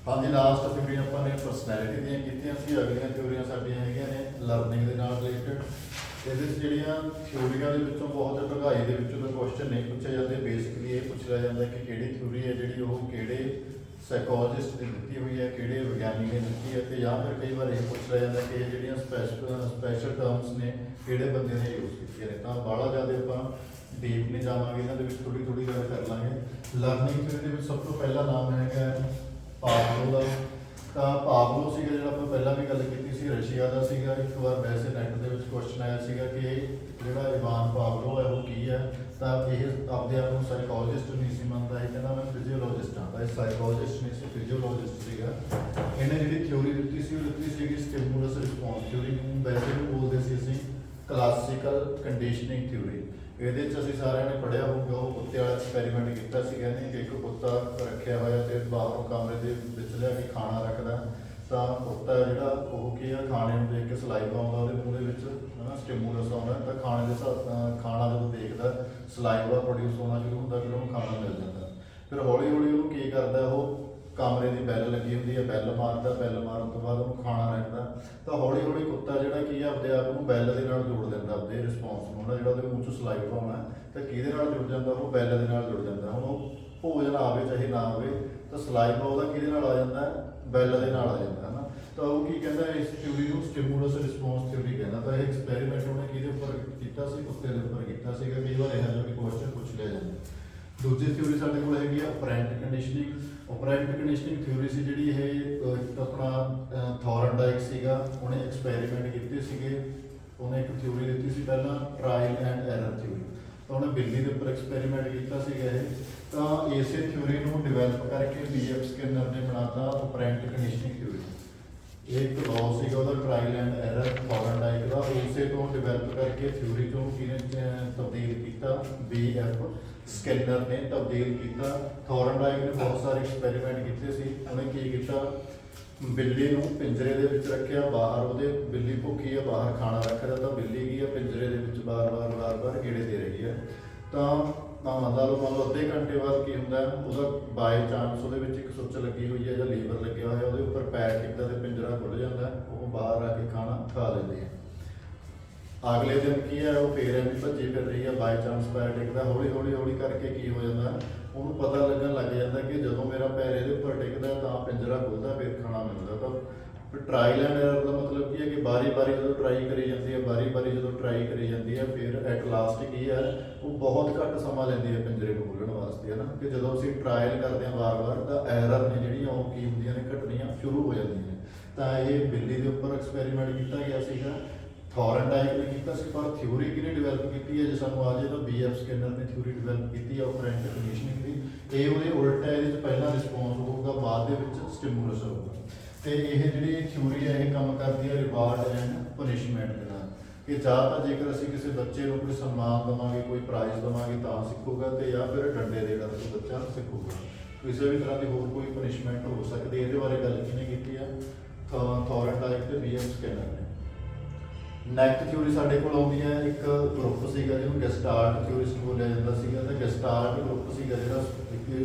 हाँ जी, last theory ਆਪਾਂ ਨੇ ਪਰਸਨੈਲਿਟੀ ਦੀਆਂ ਕੀਤੀਆਂ ਸੀ। ਅਗਲੀਆਂ ਥਿਊਰੀਆਂ ਸਾਡੀਆਂ ਹੈਗੀਆਂ ਨੇ ਲਰਨਿੰਗ ਦੇ ਨਾਲ ਰਿਲੇਟਡ। ਇਹਦੇ ਵਿੱਚ ਜਿਹੜੀਆਂ ਥਿਊਰੀਆਂ ਦੇ ਵਿੱਚੋਂ ਬਹੁਤ ਭਗਾਈ ਦੇ ਵਿੱਚੋਂ ਤਾਂ ਕੁਐਸਚਨ ਨਹੀਂ ਪੁੱਛੇ ਜਾਂਦੇ। ਬੇਸਿਕਲੀ ਇਹ ਪੁੱਛਿਆ ਜਾਂਦਾ ਕਿ ਕਿਹੜੀ ਥਿਊਰੀ ਹੈ ਜਿਹੜੀ ਉਹ ਕਿਹੜੇ ਸਾਈਕੋਲੋਜਿਸਟ ਦੀ ਦਿੱਤੀ ਹੋਈ ਹੈ, ਕਿਹੜੇ ਵਿਗਿਆਨੀ ਨੇ ਦਿੱਤੀ ਹੈ, ਤੇ ਜਾਂ ਫਿਰ ਕਈ ਵਾਰ ਇਹ ਪੁੱਛ ਲਿਆ ਜਾਂਦਾ ਕਿ ਇਹ ਜਿਹੜੀਆਂ ਸਪੈਸ਼ਲ ਟਰਮਸ ਨੇ ਕਿਹੜੇ ਬੰਦੇ ਨੇ ਯੂਜ਼ ਕੀਤੀਆਂ ਨੇ। ਤਾਂ ਬਾਹਲਾ ਜ਼ਿਆਦਾ ਆਪਾਂ ਡੀਪ ਨਹੀਂ ਜਾਵਾਂਗੇ, ਇਹਨਾਂ ਦੇ ਵਿੱਚ ਥੋੜੀ ਥੋੜੀ ਗੱਲ ਕਰ ਲਾਂਗੇ। ਲਰਨਿੰਗ ਥਿਊਰੀ ਦੇ ਵਿੱਚ ਸਭ ਤੋਂ ਪਹਿਲਾ ਨਾਮ ਹੈਗਾ ਪਾਵਲੋ ਦਾ। ਤਾਂ ਪਾਵਲੋ ਸੀਗਾ ਜਿਹੜਾ ਆਪਾਂ ਪਹਿਲਾਂ ਵੀ ਗੱਲ ਕੀਤੀ ਸੀ, ਰਸ਼ੀਆ ਦਾ ਸੀਗਾ। ਇੱਕ ਵਾਰ ਵੈਸੇ ਨੈਟ ਦੇ ਵਿੱਚ ਕੁਐਸਚਨ ਆਇਆ ਸੀਗਾ ਕਿ ਜਿਹੜਾ ਇਵਾਨ ਪਾਵਲੋ ਹੈ ਉਹ ਕੀ ਹੈ। ਤਾਂ ਇਹ ਆਪਦੇ ਆਪ ਨੂੰ ਸਾਈਕੋਲੋਜਿਸਟ ਨਹੀਂ ਸੀ ਮੰਨਦਾ, ਇਹ ਕਹਿੰਦਾ ਮੈਂ ਫਿਜ਼ੀਓਲੋਜਿਸਟ ਹਾਂ। ਤਾਂ ਇਹ ਸਾਈਕੋਲੋਜਿਸਟ ਨਹੀਂ ਸੀ, ਫਿਜ਼ੀਓਲੋਜਿਸਟ ਸੀਗਾ। ਇਹਨੇ ਜਿਹੜੀ ਥਿਊਰੀ ਦਿੱਤੀ ਸੀ ਉਹ ਦਿੱਤੀ ਸੀਗੀ ਸਟਿਮੂਲਸ ਰਿਸਪੌਂਸ ਥਿਊਰੀ। ਨੂੰ ਵੈਸੇ ਵੀ ਬੋਲਦੇ ਸੀ ਅਸੀਂ ਕਲਾਸੀਕਲ ਕੰਡੀਸ਼ਨਿੰਗ ਥਿਊਰੀ। ਇਹਦੇ 'ਚ ਅਸੀਂ ਸਾਰਿਆਂ ਨੇ ਪੜ੍ਹਿਆ ਹੋਊਗਾ, ਉਹ ਕੁੱਤੇ ਵਾਲਾ ਐਕਸਪੈਰੀਮੈਂਟ ਕੀਤਾ ਸੀਗਾ ਇਹਨੇ ਕਿ ਇੱਕ ਕੁੱਤਾ ਰੱਖਿਆ ਹੋਇਆ ਤੇ ਬਾਹਰੋਂ ਕਮਰੇ ਦੇ ਵਿੱਚ ਲਿਆ ਕੇ ਖਾਣਾ ਰੱਖਦਾ। ਤਾਂ ਕੁੱਤਾ ਜਿਹੜਾ ਉਹ ਕੀ ਆ, ਖਾਣੇ ਨੂੰ ਦੇਖ ਕੇ ਸਲਾਈਵਾ ਆਉਂਦਾ ਉਹਦੇ ਮੂੰਹ ਦੇ ਵਿੱਚ, ਹੈ ਨਾ, ਸਟਿਮੂਲਸ ਆਉਂਦਾ। ਤਾਂ ਖਾਣੇ ਦੇ ਖਾਣਾ ਜਦੋਂ ਦੇਖਦਾ ਸਲਾਈਵਾ ਪ੍ਰੋਡਿਊਸ ਹੋਣਾ ਸ਼ੁਰੂ ਹੁੰਦਾ, ਫਿਰ ਉਹਨੂੰ ਖਾਣਾ ਮਿਲ ਜਾਂਦਾ। ਫਿਰ ਹੌਲੀ ਹੌਲੀ ਉਹਨੂੰ ਕੀ ਕਰਦਾ, ਉਹ ਕਮਰੇ ਦੀ ਬੈਲ ਲੱਗੀ ਹੁੰਦੀ ਹੈ, ਬੈਲ ਮਾਰਦਾ। ਬੈਲ ਮਾਰਨ ਤੋਂ ਬਾਅਦ ਉਹਨੂੰ ਖਾਣਾ ਰੱਖਦਾ। ਤਾਂ ਹੌਲੀ ਹੌਲੀ ਕੁੱਤਾ ਜਿਹੜਾ ਕੀ ਆ ਆਪਦੇ ਆਪ ਨੂੰ ਬੈਲ ਦੇ ਨਾਲ ਜੋੜ ਦਿੰਦਾ, ਆਪਦੇ ਰਿਸਪੌਂਸ ਨੂੰ। ਜਿਹੜਾ ਉਹਦੇ ਮੂੰਹ 'ਚੋਂ ਸਲਾਈਵਾ ਆਉਣਾ ਤਾਂ ਕਿਹਦੇ ਨਾਲ ਜੁੜ ਜਾਂਦਾ, ਉਹ ਬੈਲ ਦੇ ਨਾਲ ਜੁੜ ਜਾਂਦਾ। ਹੁਣ ਉਹ ਭੋਜਨ ਆਵੇ ਚਾਹੇ ਨਾ ਆਵੇ, ਤਾਂ ਸਲਾਈਵਾ ਉਹਦਾ ਕਿਹਦੇ ਨਾਲ ਆ ਜਾਂਦਾ, ਬੈਲ ਦੇ ਨਾਲ ਆ ਜਾਂਦਾ, ਹੈ ਨਾ। ਤਾਂ ਉਹ ਕੀ ਕਹਿੰਦਾ, ਇਸ ਥਿਊਰੀ ਨੂੰ ਸਟਿਮੂਲਸ ਰਿਸਪੌਂਸ ਥਿਊਰੀ ਕਹਿੰਦਾ। ਤਾਂ ਇਹ ਐਕਸਪੈਰੀਮੈਂਟ ਉਹਨੇ ਕਿਹਦੇ ਉੱਪਰ ਕੀਤਾ ਸੀ, ਕੁੱਤੇ ਦੇ ਉੱਪਰ ਕੀਤਾ ਸੀਗਾ। ਕਈ ਵਾਰ ਇਹੋ ਜਿਹਾ ਵੀ ਕੁਐਸਚਨ ਪੁੱਛ ਲਿਆ ਜਾਂਦਾ। ਦੂਜੀ ਥਿਊਰੀ ਸਾਡੇ ਕੋਲ ਹੈਗੀ ਆ ਆਪਰੈਂਟ ਕੰਡੀਸ਼ਨਿੰਗ। ਆਪਰੈਂਟ ਕੰਡੀਸ਼ਨਿੰਗ ਥਿਊਰੀ ਸੀ ਜਿਹੜੀ ਇਹ ਆਪਣਾ ਥੋਰਨਡਾਈਕ ਸੀਗਾ, ਉਹਨੇ ਐਕਸਪੈਰੀਮੈਂਟ ਕੀਤੇ ਸੀਗੇ। ਉਹਨੇ ਇੱਕ ਥਿਊਰੀ ਦਿੱਤੀ ਸੀ ਪਹਿਲਾਂ, ਟਰਾਇਲ ਐਂਡ ਐਰਰ ਥਿਊਰੀ। ਤਾਂ ਉਹਨੇ ਬਿੱਲੀ ਦੇ ਉੱਪਰ ਐਕਸਪੈਰੀਮੈਂਟ ਕੀਤਾ ਸੀਗਾ ਇਹ। ਤਾਂ ਇਸੇ ਥਿਊਰੀ ਨੂੰ ਡਿਵੈਲਪ ਕਰਕੇ BF ਸਕਿਨਰ ਨੇ ਬਣਾਤਾ ਆਪਰੈਂਟ ਕੰਡੀਸ਼ਨਿੰਗ ਥਿਊਰੀ। ਇਹ ਇੱਕ ਲਾਅ ਸੀਗਾ ਉਹਦਾ, ਟਰਾਇਲ ਐਂਡ ਐਰਰ ਥੋਰਨਡਾਈਕ ਦਾ। ਉਸੇ ਤੋਂ ਡਿਵੈਲਪ ਕਰਕੇ ਥਿਊਰੀ ਤੋਂ ਕਿਹਨੇ ਤਬਦੀਲ ਕੀਤਾ, BF ਸਕਿਨਰ ਨੇ ਤਬਦੀਲ ਕੀਤਾ। ਥੋਰਨਡਾਈਕ ਨੇ ਬਹੁਤ ਸਾਰੇ ਐਕਸਪੈਰੀਮੈਂਟ ਕੀਤੇ ਸੀ। ਉਹਨੇ ਕੀ ਕੀਤਾ, ਬਿੱਲੀ ਨੂੰ ਪਿੰਜਰੇ ਦੇ ਵਿੱਚ ਰੱਖਿਆ, ਬਾਹਰ ਉਹਦੇ ਬਿੱਲੀ ਭੁੱਖੀ ਹੈ, ਬਾਹਰ ਖਾਣਾ ਰੱਖਦਾ। ਤਾਂ ਬਿੱਲੀ ਕੀ ਹੈ, ਪਿੰਜਰੇ ਦੇ ਵਿੱਚ ਬਾਰ-ਬਾਰ ਗੇੜੇ ਦੇ ਰਹੀ ਹੈ। ਤਾਂ ਮੰਨ ਲਓ ਅੱਧੇ ਘੰਟੇ ਬਾਅਦ ਕੀ ਹੁੰਦਾ, ਉਹਦਾ ਬਾਏ ਚਾਂਸ ਉਹਦੇ ਵਿੱਚ ਇੱਕ ਸੁੱਚ ਲੱਗੀ ਹੋਈ ਹੈ ਜਾਂ ਲੀਵਰ ਲੱਗਿਆ ਹੋਇਆ, ਉਹਦੇ ਉੱਪਰ ਪੈਰ ਟਿਕਦਾ ਤੇ ਪਿੰਜਰਾ ਖੁੱਲ੍ਹ ਜਾਂਦਾ, ਉਹ ਬਾਹਰ ਆ ਕੇ ਖਾਣਾ ਖਾ ਲੈਂਦੀ ਹੈ। ਅਗਲੇ ਦਿਨ ਕੀ ਹੈ, ਉਹ ਫੇਰ ਐਵੇਂ ਭੱਜੀ ਫਿਰ ਰਹੀ ਹੈ, ਬਾਈ ਚਾਂਸ ਪੈਰ ਟਿਕਦਾ। ਹੌਲੀ ਕਰਕੇ ਕੀ ਹੋ ਜਾਂਦਾ, ਉਹਨੂੰ ਪਤਾ ਲੱਗਣ ਲੱਗ ਜਾਂਦਾ ਕਿ ਜਦੋਂ ਮੇਰਾ ਪੈਰ ਇਹਦੇ ਉੱਪਰ ਟਿਕਦਾ ਤਾਂ ਪਿੰਜਰਾ ਖੁੱਲਦਾ, ਫਿਰ ਖਾਣਾ ਮਿਲਦਾ। ਤਾਂ ਫਿਰ ਟਰਾਇਲ ਐਂਡ ਐਰਰ ਦਾ ਮਤਲਬ ਕੀ ਹੈ ਕਿ ਬਾਰੀ-ਬਾਰੀ ਜਦੋਂ ਟਰਾਈ ਕਰੀ ਜਾਂਦੀ ਹੈ, ਫਿਰ ਐਟ ਲਾਸਟ ਕੀ ਹੈ, ਉਹ ਬਹੁਤ ਘੱਟ ਸਮਾਂ ਲੈਂਦੀ ਹੈ ਪਿੰਜਰੇ ਨੂੰ ਖੋਲ੍ਹਣ ਵਾਸਤੇ, ਹੈ ਨਾ। ਕਿ ਜਦੋਂ ਅਸੀਂ ਟਰਾਇਲ ਕਰਦੇ ਹਾਂ ਵਾਰ-ਵਾਰ, ਤਾਂ ਐਰਰ ਨੇ ਜਿਹੜੀਆਂ ਉਹ ਕੀ ਹੁੰਦੀਆਂ ਨੇ, ਘਟਣੀਆਂ ਸ਼ੁਰੂ ਹੋ ਜਾਂਦੀਆਂ ਨੇ। ਤਾਂ ਇਹ ਬਿੱਲੀ ਦੇ ਉੱਪਰ ਐਕਸਪੈਰੀਮੈਂਟ ਕੀਤਾ ਗਿਆ ਸੀਗਾ, ਥੋਰਨਡਾਈਕ ਨੇ ਕੀਤਾ ਸੀ। ਪਰ ਥਿਊਰੀ ਕਿਹਨੇ ਡਿਵੈਲਪ ਕੀਤੀ ਹੈ, ਜੇ ਸਾਨੂੰ ਆ ਜਾਏ ਤਾਂ BF ਸਕਿਨਰ ਨੇ ਥਿਊਰੀ ਡਿਵੈਲਪ ਕੀਤੀ ਹੈ ਆਪਰੈਂਟ ਕੰਡੀਸ਼ਨਿੰਗ ਦੀ। ਇਹ ਉਹਦੇ ਉਲਟ ਹੈ, ਇਹਦੇ 'ਚ ਪਹਿਲਾਂ ਰਿਸਪੌਂਸ ਹੋਊਗਾ, ਬਾਅਦ ਦੇ ਵਿੱਚ ਸਟਿਮੂਲਸ ਹੋਊਗਾ। ਤੇ ਇਹ ਜਿਹੜੀ ਥਿਊਰੀ ਹੈ ਇਹ ਕੰਮ ਕਰਦੀ ਹੈ ਰਿਵਾਰਡ ਐਂਡ ਪਨਿਸ਼ਮੈਂਟ ਦੇ ਨਾਲ। ਕਿ ਜਾਂ ਤਾਂ ਜੇਕਰ ਅਸੀਂ ਕਿਸੇ ਬੱਚੇ ਨੂੰ ਕੋਈ ਸਨਮਾਨ ਦੇਵਾਂਗੇ, ਕੋਈ ਪ੍ਰਾਈਜ਼ ਦੇਵਾਂਗੇ ਤਾਂ ਸਿੱਖੂਗਾ, ਤੇ ਜਾਂ ਫਿਰ ਡੰਡੇ ਦੇ ਡਰ ਤੋਂ ਬੱਚਾ ਸਿੱਖੂਗਾ। ਕਿਸੇ ਵੀ ਤਰ੍ਹਾਂ ਦੀ ਹੋਰ ਕੋਈ ਪਨਿਸ਼ਮੈਂਟ ਹੋ ਸਕਦੀ। ਇਹਦੇ ਬਾਰੇ ਗੱਲ ਕਿਹਨੇ ਕੀਤੀ ਹੈ, ਥੋਰਨਡਾਈਕ ਤੇ BF ਸਕਿਨਰ ਨੇ। ਨੈਕਸਟ ਥਿਊਰੀ ਸਾਡੇ ਕੋਲ ਆਉਂਦੀ ਹੈ, ਇੱਕ ਗਰੁੱਪ ਸੀਗਾ ਜਿਹਨੂੰ ਗੈਸਟਾਲਟ ਥਿਊਰਿਸਟ ਬੋਲਿਆ ਜਾਂਦਾ ਸੀਗਾ। ਤਾਂ ਗੈਸਟਾਲਟ ਗਰੁੱਪ ਸੀਗਾ ਜਿਹੜਾ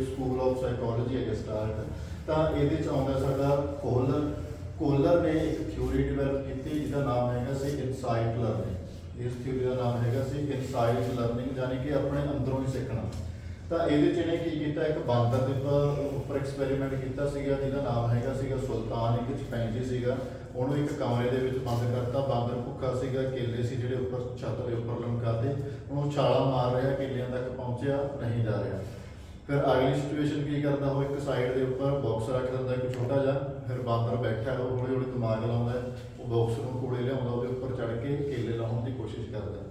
ਸਕੂਲ ਆਫ ਸਾਈਕੋਲੋਜੀ ਹੈ ਗੈਸਟਾਲਟ। ਤਾਂ ਇਹਦੇ 'ਚ ਆਉਂਦਾ ਸਾਡਾ ਕੋਲਰ ਨੇ ਇੱਕ ਥਿਊਰੀ ਡਿਵੈਲਪ ਕੀਤੀ ਜਿਹਦਾ ਨਾਮ ਹੈਗਾ ਸੀ ਇਨਸਾਈਟ ਲਰਨਿੰਗ। ਇਸ ਥਿਊਰੀ ਦਾ ਨਾਮ ਹੈਗਾ ਸੀ ਇਨਸਾਈਟ ਲਰਨਿੰਗ, ਯਾਨੀ ਕਿ ਆਪਣੇ ਅੰਦਰੋਂ ਹੀ ਸਿੱਖਣਾ। ਤਾਂ ਇਹਦੇ 'ਚ ਇਹਨੇ ਕੀ ਕੀਤਾ, ਇੱਕ ਬਾਂਦਰ ਦੇ ਉੱਪਰ ਐਕਸਪੈਰੀਮੈਂਟ ਕੀਤਾ ਸੀਗਾ ਜਿਹਦਾ ਨਾਮ ਹੈਗਾ ਸੀਗਾ ਸੁਲਤਾਨ। ਇੱਕ ਚਿੰਪੈਂਜੀ ਸੀਗਾ, ਉਹਨੂੰ ਇੱਕ ਕਮਰੇ ਦੇ ਵਿੱਚ ਬੰਦ ਕਰਤਾ। ਬਾਂਦਰ ਭੁੱਖਾ ਸੀਗਾ, ਕੇਲੇ ਸੀ ਜਿਹੜੇ ਉੱਪਰ ਛੱਤ ਦੇ ਉੱਪਰ ਲਮਕਾਤੇ, ਉਹਨੂੰ ਛਾਲਾ ਮਾਰ ਰਿਹਾ, ਕੇਲਿਆਂ ਤੱਕ ਪਹੁੰਚਿਆ ਨਹੀਂ ਜਾ ਰਿਹਾ। ਫਿਰ ਅਗਲੀ ਸਿਚੁਏਸ਼ਨ ਕੀ ਕਰਦਾ, ਉਹ ਇੱਕ ਸਾਈਡ ਦੇ ਉੱਪਰ ਬਾਕਸ ਰੱਖ ਦਿੰਦਾ ਇੱਕ ਛੋਟਾ ਜਿਹਾ। ਫਿਰ ਬਾਂਦਰ ਬੈਠਾ, ਉਹ ਹੌਲੀ ਦਿਮਾਗ ਲਾਉਂਦਾ, ਉਹ ਬਾਕਸ ਨੂੰ ਕੋਲੇ ਲਿਆਉਂਦਾ, ਉਹਦੇ ਉੱਪਰ ਚੜ੍ਹ ਕੇ ਕੇਲੇ ਲਾਉਣ ਦੀ ਕੋਸ਼ਿਸ਼ ਕਰਦਾ।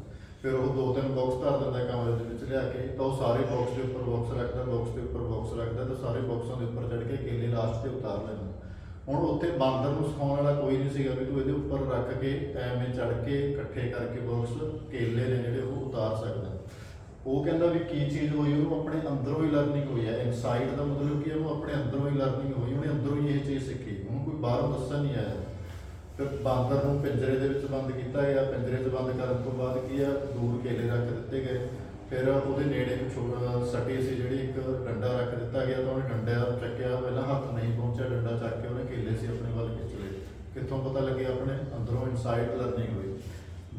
ਫਿਰ ਉਹ 2-3 ਬਾਕਸ ਧਰ ਦਿੰਦਾ ਕਮਰੇ ਦੇ ਵਿੱਚ ਲਿਆ ਕੇ। ਤਾਂ ਉਹ ਸਾਰੇ ਬਾਕਸ ਦੇ ਉੱਪਰ ਬਾਕਸ ਰੱਖਦਾ, ਬਾਕਸ ਦੇ ਉੱਪਰ ਬਾਕਸ ਰੱਖਦਾ, ਤਾਂ ਸਾਰੇ ਬਾਕਸਾਂ ਦੇ ਉੱਪਰ ਚੜ੍ਹ ਕੇ ਕੇਲੇ ਲਾਸਟ 'ਤੇ ਉਤਾਰ ਲੈਂਦਾ। ਹੁਣ ਉੱਥੇ ਬਾਂਦਰ ਨੂੰ ਸਿਖਾਉਣ ਵਾਲਾ ਕੋਈ ਨਹੀਂ ਸੀਗਾ ਵੀ ਤੂੰ ਇਹਦੇ ਉੱਪਰ ਰੱਖ ਕੇ ਐਵੇਂ ਚੜ੍ਹ ਕੇ ਇਕੱਠੇ ਕਰਕੇ ਬਾਕਸ ਕੇਲੇ ਨੇ ਜਿਹੜੇ ਉਹ ਉਤਾਰ ਸਕਦਾ। ਉਹ ਕਹਿੰਦਾ ਵੀ ਕੀ ਚੀਜ਼ ਹੋਈ, ਉਹਨੂੰ ਆਪਣੇ ਅੰਦਰੋਂ ਹੀ ਲਰਨਿੰਗ ਹੋਈ ਹੈ। ਇਨਸਾਈਟ ਦਾ ਮਤਲਬ ਕਿ ਉਹਨੂੰ ਆਪਣੇ ਅੰਦਰੋਂ ਹੀ ਲਰਨਿੰਗ ਹੋਈ, ਉਹਨੇ ਅੰਦਰੋਂ ਹੀ ਇਹ ਚੀਜ਼ ਸਿੱਖੀ, ਉਹਨੂੰ ਕੋਈ ਬਾਹਰੋਂ ਦੱਸਣ ਨਹੀਂ ਆਇਆ। ਫਿਰ ਬਾਂਦਰ ਨੂੰ ਪਿੰਜਰੇ ਦੇ ਵਿੱਚ ਬੰਦ ਕੀਤਾ ਗਿਆ। ਪਿੰਜਰੇ 'ਚ ਬੰਦ ਕਰਨ ਤੋਂ ਬਾਅਦ ਕੀ ਆ, ਦੂਰ ਕੇਲੇ ਰੱਖ ਦਿੱਤੇ ਗਏ। ਫਿਰ ਉਹਦੇ ਨੇੜੇ ਇੱਕ ਛੋਟਾ ਸਟੀ ਸੀ ਜਿਹੜੀ, ਇੱਕ ਡੰਡਾ ਰੱਖ ਦਿੱਤਾ ਗਿਆ। ਤਾਂ ਉਹਨੇ ਡੰਡਾ ਚੱਕਿਆ, ਪਹਿਲਾਂ ਹੱਥ ਨਹੀਂ ਪਹੁੰਚਿਆ, ਡੰਡਾ ਚੱਕ ਕਿੱਥੋਂ ਪਤਾ ਲੱਗਿਆ? ਆਪਣੇ ਅੰਦਰੋਂ ਇਨਸਾਈਡ ਲਰਨਿੰਗ ਹੋਈ।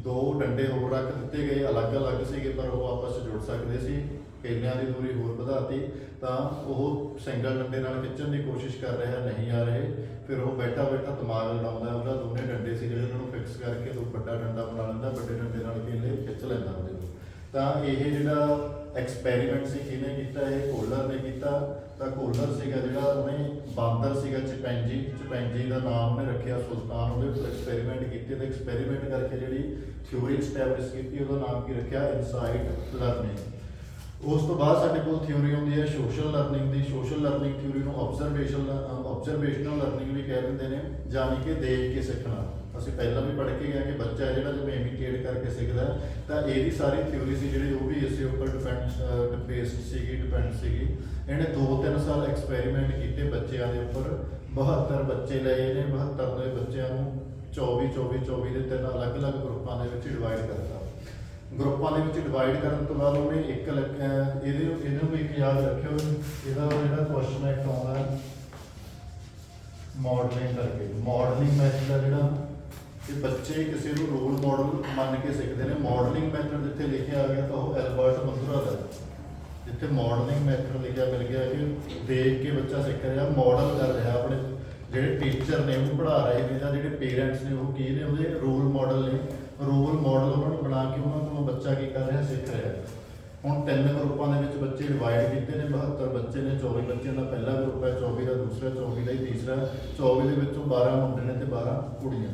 ਦੋ ਡੰਡੇ ਹੋਰ ਰੱਖ ਦਿੱਤੇ ਗਏ, ਅਲੱਗ-ਅਲੱਗ ਸੀਗੇ ਪਰ ਉਹ ਆਪਸ 'ਚ ਜੁੜ ਸਕਦੇ ਸੀ। ਕੇਲਿਆਂ ਦੀ ਦੂਰੀ ਹੋਰ ਵਧਾਤੀ ਤਾਂ ਉਹ ਸਿੰਗਲ ਡੰਡੇ ਨਾਲ ਖਿੱਚਣ ਦੀ ਕੋਸ਼ਿਸ਼ ਕਰ ਰਿਹਾ, ਨਹੀਂ ਆ ਰਹੇ। ਫਿਰ ਉਹ ਬੈਠਾ ਦਿਮਾਗ ਲੜਾਉਂਦਾ, ਉਹਦਾ ਦੋਨੇ ਡੰਡੇ ਸੀ ਜਿਹੜੇ ਉਹਨਾਂ ਨੂੰ ਫਿਕਸ ਕਰਕੇ ਦੋ ਵੱਡਾ ਡੰਡਾ ਬਣਾ ਲੈਂਦਾ, ਵੱਡੇ ਡੰਡੇ ਨਾਲ ਕੇਲੇ ਖਿੱਚ ਲੈਂਦਾ ਉਹਦੇ ਨੂੰ। ਤਾਂ ਇਹ ਜਿਹੜਾ ਐਕਸਪੈਰੀਮੈਂਟ ਸੀ ਕਿਹਨੇ ਕੀਤਾ? ਇਹ ਕੋਹਲਰ ਨੇ ਕੀਤਾ। ਤਾਂ ਕੋਹਲਰ ਸੀਗਾ ਜਿਹੜਾ, ਉਹਨੇ ਬਾਂਦਰ ਸੀਗਾ ਚਿਪੈਂਜੀ ਦਾ ਨਾਮ ਉਹਨੇ ਰੱਖਿਆ ਸੁਲਤਾਨ। ਉਹਦੇ ਉੱਪਰ ਐਕਸਪੈਰੀਮੈਂਟ ਕੀਤੇ ਤੇ ਐਕਸਪੈਰੀਮੈਂਟ ਕਰਕੇ ਜਿਹੜੀ ਥਿਊਰੀ ਐਸਟੈਬਲਿਸ਼ ਕੀਤੀ ਉਹਦਾ ਨਾਮ ਕੀ ਰੱਖਿਆ? Inside learning. ਉਸ ਤੋਂ ਬਾਅਦ ਸਾਡੇ ਕੋਲ ਥਿਊਰੀ ਆਉਂਦੀ ਹੈ ਸੋਸ਼ਲ ਲਰਨਿੰਗ ਦੀ। ਸੋਸ਼ਲ ਲਰਨਿੰਗ ਥਿਊਰੀ ਨੂੰ ਆਬਜ਼ਰਵੇਸ਼ਨਲ ਲਰਨਿੰਗ ਵੀ ਕਹਿ ਦਿੰਦੇ ਨੇ, ਯਾਨੀ ਕਿ ਦੇਖ ਕੇ ਸਿੱਖਣਾ। ਅਸੀਂ ਪਹਿਲਾਂ ਵੀ ਪੜ੍ਹ ਕੇ ਗਏ ਕਿ ਬੱਚਾ ਹੈ ਜਿਹੜਾ ਜਿਵੇਂ ਇਮੀਟੇਟ ਕਰਕੇ ਸਿੱਖਦਾ, ਤਾਂ ਇਹਦੀ ਸਾਰੀ ਥਿਊਰੀ ਸੀ ਜਿਹੜੀ ਉਹ ਵੀ ਇਸੇ ਉੱਪਰ ਡਿਪੈਂਡ ਸੀਗੀ। ਇਹਨੇ 2-3 ਸਾਲ ਐਕਸਪੈਰੀਮੈਂਟ ਕੀਤੇ ਬੱਚਿਆਂ ਦੇ ਉੱਪਰ। 72 ਬੱਚੇ ਲਏ ਇਹਨੇ। 72 ਦੇ ਬੱਚਿਆਂ ਨੂੰ 24 ਦੇ 3 ਅਲੱਗ-ਅਲੱਗ ਗਰੁੱਪਾਂ ਦੇ ਵਿੱਚ ਡਿਵਾਈਡ ਕਰਤਾ। ਗਰੁੱਪਾਂ ਦੇ ਵਿੱਚ ਡਿਵਾਈਡ ਕਰਨ ਤੋਂ ਬਾਅਦ ਉਹਨੇ ਇਹਨੂੰ ਵੀ ਇੱਕ ਯਾਦ ਰੱਖਿਓ, ਇਹਦਾ ਜਿਹੜਾ ਕੁਐਸਚਨ ਹੈ ਆਉਂਦਾ ਮਾਡਲਿੰਗ ਕਰਕੇ। ਮਾਡਲਿੰਗ ਮੈਥਡ ਦਾ ਜਿਹੜਾ ਇਹ ਬੱਚੇ ਕਿਸੇ ਨੂੰ ਰੋਲ ਮਾਡਲ ਮੰਨ ਕੇ ਸਿੱਖਦੇ ਨੇ। ਮਾਡਲਿੰਗ ਮੈਥਡ ਜਿੱਥੇ ਲਿਖਿਆ ਆ ਗਿਆ ਤਾਂ ਉਹ ਐਲਬਰਟ ਮੰਦੁਰਾ ਦਾ। ਜਿੱਥੇ ਮਾਡਲਿੰਗ ਮੈਥਡ ਲਿਖਿਆ ਮਿਲ ਗਿਆ ਕਿ ਦੇਖ ਕੇ ਬੱਚਾ ਸਿੱਖ ਰਿਹਾ, ਮਾਡਲ ਕਰ ਰਿਹਾ। ਆਪਣੇ ਜਿਹੜੇ ਟੀਚਰ ਨੇ ਉਹ ਪੜ੍ਹਾ ਰਹੇ ਨੇ ਜਾਂ ਜਿਹੜੇ ਪੇਰੈਂਟਸ ਨੇ ਉਹ ਕੀ ਨੇ? ਉਹਦੇ ਰੋਲ ਮਾਡਲ ਨੇ। ਰੋਲ ਮਾਡਲ ਉਹਨਾਂ ਨੂੰ ਬਣਾ ਕੇ ਉਹਨਾਂ ਕੋਲੋਂ ਬੱਚਾ ਕੀ ਕਰ ਰਿਹਾ? ਸਿੱਖ ਰਿਹਾ। ਹੁਣ 3 ਗਰੁੱਪਾਂ ਦੇ ਵਿੱਚ ਬੱਚੇ ਡਿਵਾਈਡ ਕੀਤੇ ਨੇ। 72 ਬੱਚੇ ਨੇ। 24 ਬੱਚਿਆਂ ਦਾ ਪਹਿਲਾ ਗਰੁੱਪ ਹੈ, 24 ਦਾ ਦੂਸਰਾ, 24 ਦਾ ਤੀਸਰਾ। 24 ਦੇ ਵਿੱਚੋਂ 12 ਮੁੰਡੇ ਨੇ ਤੇ 12 ਕੁੜੀਆਂ।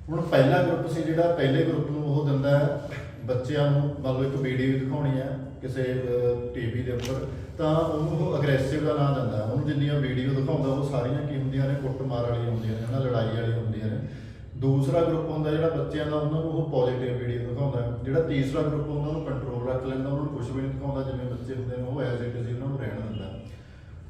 ਹੁਣ ਪਹਿਲਾ ਗਰੁੱਪ ਸੀ ਜਿਹੜਾ, ਪਹਿਲੇ ਗਰੁੱਪ ਨੂੰ ਉਹ ਦਿੰਦਾ ਬੱਚਿਆਂ ਨੂੰ, ਮੰਨ ਲਓ ਇੱਕ ਵੀਡੀਓ ਦਿਖਾਉਣੀ ਹੈ ਕਿਸੇ ਟੀਵੀ ਦੇ ਉੱਪਰ, ਤਾਂ ਉਹਨੂੰ ਉਹ ਅਗਰੈਸਿਵ ਦਾ ਨਾਂ ਦਿੰਦਾ। ਉਹਨੂੰ ਜਿੰਨੀਆਂ ਵੀਡੀਓ ਦਿਖਾਉਂਦਾ ਉਹ ਸਾਰੀਆਂ ਕੀ ਹੁੰਦੀਆਂ ਨੇ? ਕੁੱਟਮਾਰ ਵਾਲੀਆਂ ਹੁੰਦੀਆਂ ਨੇ, ਲੜਾਈ ਵਾਲੀਆਂ ਹੁੰਦੀਆਂ ਨੇ। ਦੂਸਰਾ ਗਰੁੱਪ ਹੁੰਦਾ ਜਿਹੜਾ ਬੱਚਿਆਂ ਦਾ, ਉਹਨਾਂ ਨੂੰ ਉਹ ਪੋਜ਼ਿਟਿਵ ਵੀਡੀਓ ਦਿਖਾਉਂਦਾ। ਜਿਹੜਾ ਤੀਸਰਾ ਗਰੁੱਪ ਉਹਨਾਂ ਨੂੰ ਕੰਟਰੋਲ ਰੱਖ ਲੈਂਦਾ, ਉਹਨਾਂ ਨੂੰ ਕੁਝ ਵੀ ਨਹੀਂ ਦਿਖਾਉਂਦਾ। ਜਿਵੇਂ ਬੱਚੇ ਹੁੰਦੇ ਨੇ ਉਹ ਐਜ਼ ਇਟ ਇਜ਼ ਉਹਨਾਂ ਨੂੰ ਰਹਿਣ ਦਿੰਦਾ।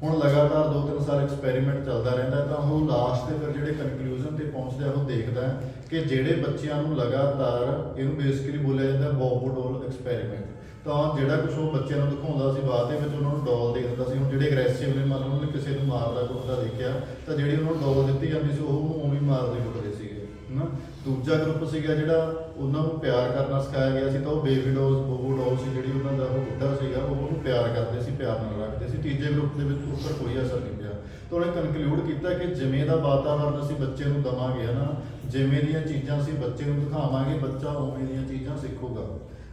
ਹੁਣ ਲਗਾਤਾਰ 2-3 ਸਾਲ ਐਕਸਪੈਰੀਮੈਂਟ ਚੱਲਦਾ ਰਹਿੰਦਾ। ਤਾਂ ਉਹ ਲਾਸਟ ਤੇ ਫਿਰ ਜਿਹੜੇ ਕਨਕਲੂਜਨ ਤੇ ਪਹੁੰਚਦਾ ਉਹ ਦੇਖਦਾ ਕਿ ਜਿਹੜੇ ਬੱਚਿਆਂ ਨੂੰ ਲਗਾਤਾਰ, ਇਹਨੂੰ ਬੇਸਿਕਲੀ ਬੋਲਿਆ ਜਾਂਦਾ ਬੋਬੋ ਡੋਲ ਐਕਸਪੈਰੀਮੈਂਟ। ਤਾਂ ਜਿਹੜਾ ਕੁਝ ਉਹ ਬੱਚਿਆਂ ਨੂੰ ਦਿਖਾਉਂਦਾ ਸੀ, ਬਾਅਦ ਦੇ ਵਿੱਚ ਉਹਨਾਂ ਨੂੰ ਡੋਲ ਦੇ ਦਿੰਦਾ ਸੀ। ਹੁਣ ਜਿਹੜੇ ਅਗਰੈਸਿਵ ਨੇ, ਮੰਨ ਲਓ ਉਹਨੇ ਕਿਸੇ ਨੂੰ ਮਾਰਦਾ ਕੁੱਟਦਾ ਦੇਖਿਆ, ਤਾਂ ਜਿਹੜੀ ਉਹਨਾਂ ਨੂੰ ਡੋਲ ਦਿੱਤੀ ਜਾਂਦੀ ਸੀ ਉਹ ਉਹਨੂੰ ਉਵੇਂ ਮਾਰਦੇ ਕੁੱਟਦੇ ਸੀਗੇ ਨਾ। ਦੂਜਾ ਗਰੁੱਪ ਸੀਗਾ ਜਿਹੜਾ ਉਹਨਾਂ ਨੂੰ ਪਿਆਰ ਕਰਨਾ ਸਿਖਾਇਆ ਗਿਆ ਸੀ, ਤਾਂ ਉਹ ਬੇਬੀ ਡੋਲ, ਬੋਬੋ ਡੋਲ ਸੀ ਜਿਹੜੀ ਉਹਨਾਂ ਦਾ ਉਹ ਬੁੱਢਾ ਸੀਗਾ, ਉਹ ਉਹਨੂੰ ਪਿਆਰ ਕਰਦੇ ਸੀ, ਪਿਆਰ ਨਾਲ ਰੱਖਦੇ ਸੀ। ਤੀਜੇ ਗਰੁੱਪ ਦੇ ਵਿੱਚ ਉੱਪਰ ਕੋਈ ਅਸਰ ਨਹੀਂ ਪਿਆ। ਤਾਂ ਉਹਨੇ ਕਨਕਲੂਡ ਕੀਤਾ ਕਿ ਜਿਵੇਂ ਦਾ ਵਾਤਾਵਰਨ ਅਸੀਂ ਬੱਚੇ ਨੂੰ ਦੇਵਾਂਗੇ ਨਾ, ਜਿਵੇਂ ਦੀਆਂ ਚੀਜ਼ਾਂ ਅਸੀਂ ਬੱਚੇ ਨੂੰ ਦਿਖਾਵਾਂਗੇ, ਬੱਚਾ ਉਵੇਂ ਦੀਆਂ ਚੀਜ਼ਾਂ ਸਿੱਖੂਗਾ।